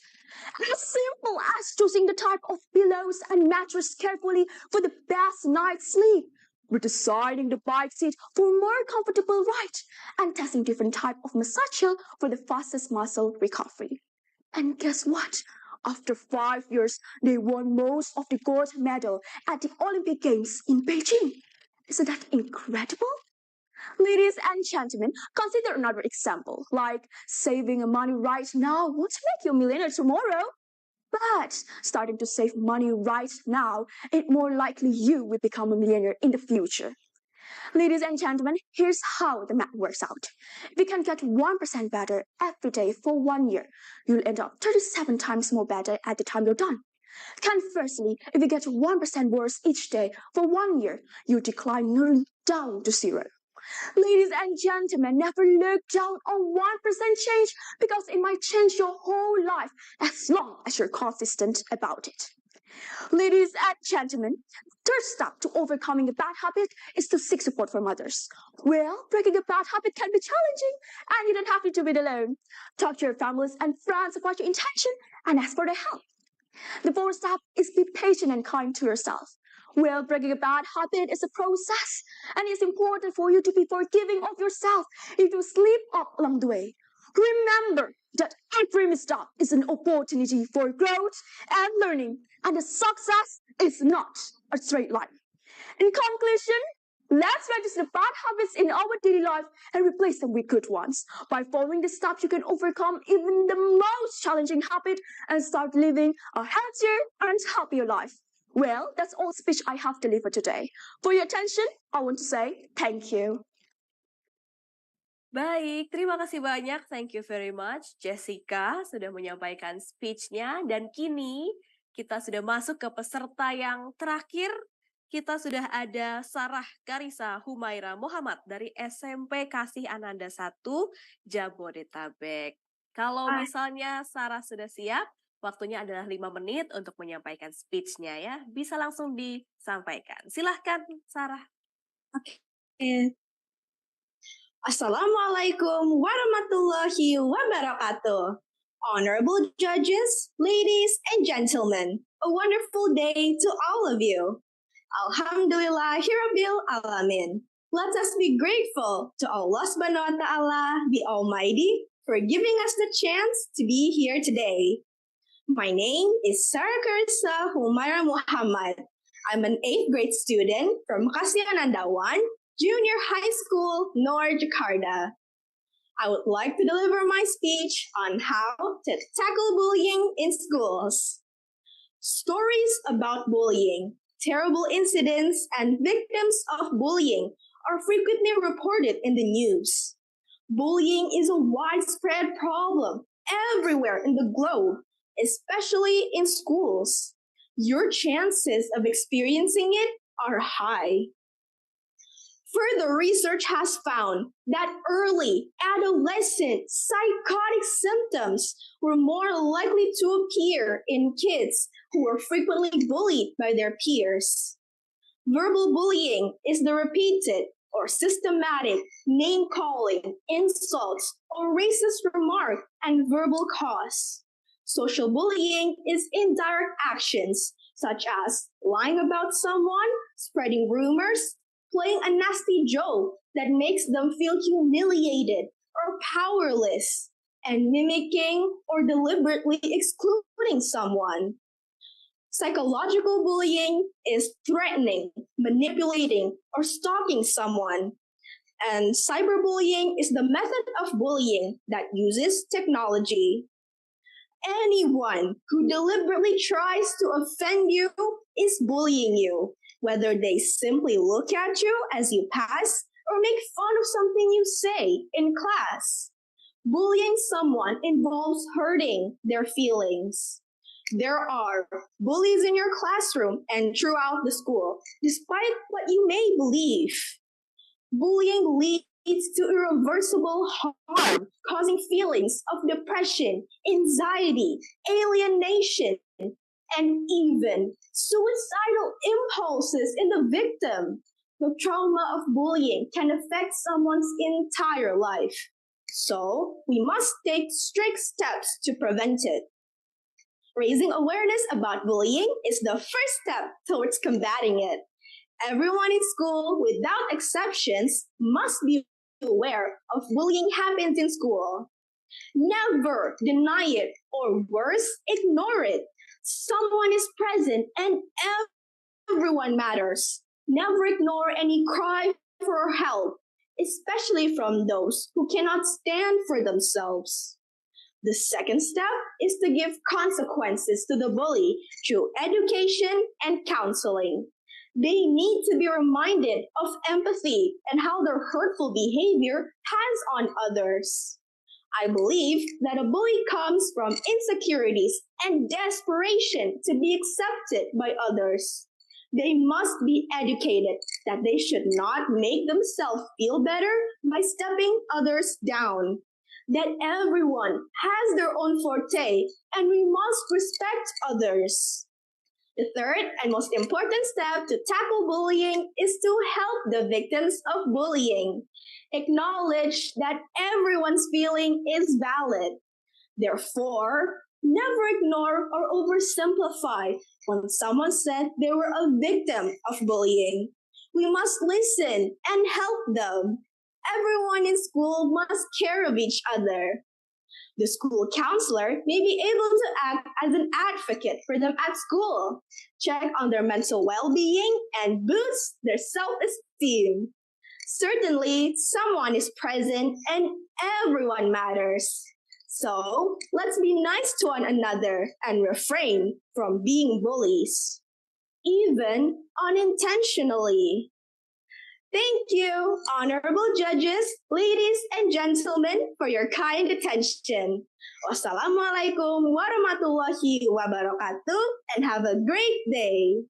As simple as choosing the type of pillows and mattress carefully for the best night's sleep, redesigning the bike seat for more comfortable ride, and testing different type of massage for the fastest muscle recovery. And guess what? After 5 years, they won most of the gold medal at the Olympic Games in Beijing. Isn't that incredible? Ladies and gentlemen, consider another example, like saving money right now won't make you a millionaire tomorrow. But starting to save money right now, it's more likely you will become a millionaire in the future. Ladies and gentlemen, here's how the math works out. If you can get 1% better every day for 1 year, you'll end up 37 times more better at the time you're done. Conversely, if you get 1% worse each day for 1 year, you decline nearly down to zero. Ladies and gentlemen, never look down on 1% change because it might change your whole life as long as you're consistent about it. Ladies and gentlemen, third step to overcoming a bad habit is to seek support from others. Well, breaking a bad habit can be challenging, and you don't have to do it alone. Talk to your families and friends about your intention and ask for their help. The fourth step is be patient and kind to yourself. Well, breaking a bad habit is a process, and it's important for you to be forgiving of yourself if you slip up along the way. Remember that every mistake is an opportunity for growth and learning, and the success is not a straight line. In conclusion, let's register the bad habits in our daily life and replace them with good ones. By following the steps, you can overcome even the most challenging habit and start living a healthier and happier life. Well, that's all speech I have to deliver today. For your attention, I want to say thank you. Baik, terima kasih banyak. Thank you very much, Jessica, sudah menyampaikan speech-nya. Dan kini kita sudah masuk ke peserta yang terakhir. Kita sudah ada Sarah Karisa Humaira Muhammad dari SMP Kasih Ananda 1, Jabodetabek. Kalau misalnya Sarah sudah siap, waktunya adalah 5 menit untuk menyampaikan speech-nya ya. Bisa langsung disampaikan. Silahkan, Sarah. Oke. Assalamualaikum warahmatullahi wabarakatuh. Honorable judges, ladies and gentlemen, a wonderful day to all of you. Alhamdulillahirabbil alamin. Let us be grateful to Allah Subhanahu wa Ta'ala, the Almighty, for giving us the chance to be here today. My name is Sarah Karisa Humaira Muhammad. I'm an 8th grade student from Kasih Ananda 1, Junior High School, Nor Jakarta. I would like to deliver my speech on how to tackle bullying in schools. Stories about bullying, terrible incidents, and victims of bullying are frequently reported in the news. Bullying is a widespread problem everywhere in the globe, especially in schools. Your chances of experiencing it are high. Further research has found that early adolescent psychotic symptoms were more likely to appear in kids who were frequently bullied by their peers. Verbal bullying is the repeated or systematic name-calling, insults, or racist remark and verbal cause. Social bullying is indirect actions such as lying about someone, spreading rumors, playing a nasty joke that makes them feel humiliated or powerless, and mimicking or deliberately excluding someone. Psychological bullying is threatening, manipulating, or stalking someone. And cyberbullying is the method of bullying that uses technology. Anyone who deliberately tries to offend you is bullying you, whether they simply look at you as you pass or make fun of something you say in class. Bullying someone involves hurting their feelings. There are bullies in your classroom and throughout the school, despite what you may believe. Bullying leads to irreversible harm, causing feelings of depression, anxiety, alienation, and even suicidal impulses in the victim. The trauma of bullying can affect someone's entire life. So, we must take strict steps to prevent it. Raising awareness about bullying is the first step towards combating it. Everyone in school, without exceptions, must be aware of bullying happens in school. Never deny it, or worse, ignore it. Someone is present and everyone matters. Never ignore any cry for help, especially from those who cannot stand for themselves. The second step is to give consequences to the bully through education and counseling. They need to be reminded of empathy and how their hurtful behavior has on others. I believe that a bully comes from insecurities and desperation to be accepted by others. They must be educated that they should not make themselves feel better by stepping others down. That everyone has their own forte and we must respect others. The third and most important step to tackle bullying is to help the victims of bullying. Acknowledge that everyone's feeling is valid. Therefore, never ignore or oversimplify when someone said they were a victim of bullying. We must listen and help them. Everyone in school must care of each other. The school counselor may be able to act as an advocate for them at school, check on their mental well-being, and boost their self-esteem. Certainly, someone is present and everyone matters. So, let's be nice to one another and refrain from being bullies, even unintentionally. Thank you, honorable judges, ladies and gentlemen, for your kind attention. Wassalamualaikum warahmatullahi wabarakatuh, and have a great day.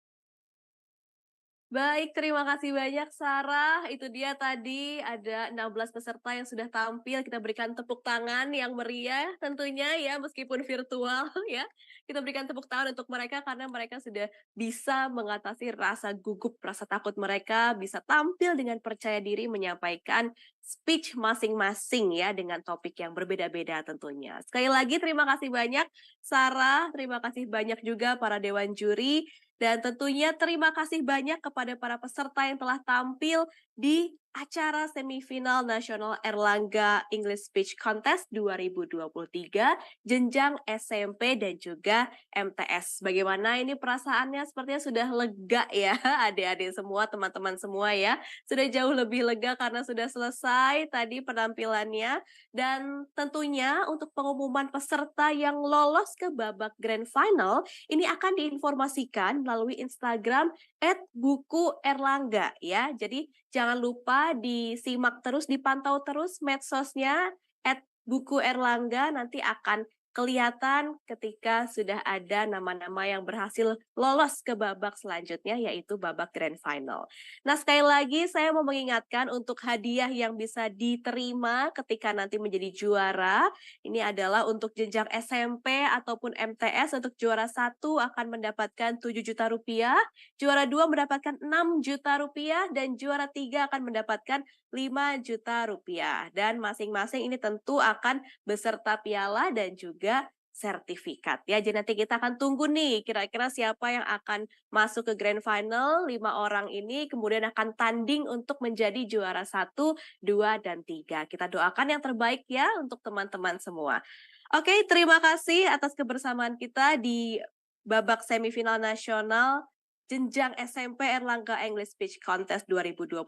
Baik, terima kasih banyak Sarah. Itu dia tadi ada 16 peserta yang sudah tampil. Kita berikan tepuk tangan yang meriah tentunya ya, meskipun virtual ya. Kita berikan tepuk tangan untuk mereka karena mereka sudah bisa mengatasi rasa gugup, rasa takut mereka, bisa tampil dengan percaya diri menyampaikan speech masing-masing ya dengan topik yang berbeda-beda tentunya. Sekali lagi terima kasih banyak Sarah, terima kasih banyak juga para dewan juri. Dan tentunya terima kasih banyak kepada para peserta yang telah tampil di acara semifinal nasional Erlangga English Speech Contest 2023 jenjang SMP dan juga MTS. Bagaimana ini perasaannya? Sepertinya sudah lega ya adik-adik semua, teman-teman semua ya. Sudah jauh lebih lega karena sudah selesai tadi penampilannya. Dan tentunya untuk pengumuman peserta yang lolos ke babak Grand Final ini akan diinformasikan melalui Instagram @bukuerlangga ya. Jadi jangan lupa disimak terus, dipantau terus medsosnya @bukuerlangga, nanti akan kelihatan ketika sudah ada nama-nama yang berhasil lolos ke babak selanjutnya, yaitu babak Grand Final. Nah, sekali lagi saya mau mengingatkan untuk hadiah yang bisa diterima ketika nanti menjadi juara, ini adalah untuk jenjang SMP ataupun MTS. Untuk juara 1 akan mendapatkan 7 juta rupiah, juara 2 mendapatkan 6 juta rupiah, dan juara 3 akan mendapatkan 5 juta rupiah. Dan masing-masing ini tentu akan beserta piala dan juga sertifikat ya. Jadi nanti kita akan tunggu nih kira-kira siapa yang akan masuk ke Grand Final. 5 orang ini kemudian akan tanding untuk menjadi juara 1, 2, dan 3. Kita doakan yang terbaik ya untuk teman-teman semua. Oke, terima kasih atas kebersamaan kita di babak semifinal nasional jenjang SMP Erlangga English Speech Contest 2023.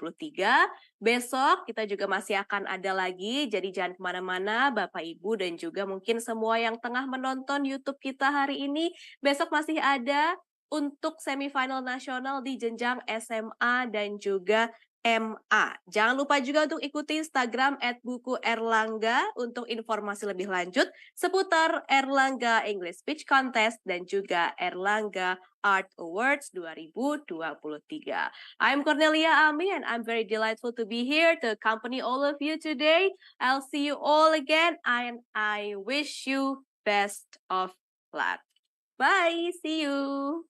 Besok kita juga masih akan ada lagi, jadi jangan kemana-mana Bapak Ibu dan juga mungkin semua yang tengah menonton YouTube kita hari ini. Besok masih ada untuk semifinal nasional di jenjang SMA dan juga MA. Jangan lupa juga untuk ikuti Instagram @bukuerlangga untuk informasi lebih lanjut seputar Erlangga English Speech Contest dan juga Erlangga Art Awards 2023. I'm Cornelia Ami and I'm very delightful to be here to accompany all of you today. I'll see you all again and I wish you best of luck. Bye, see you.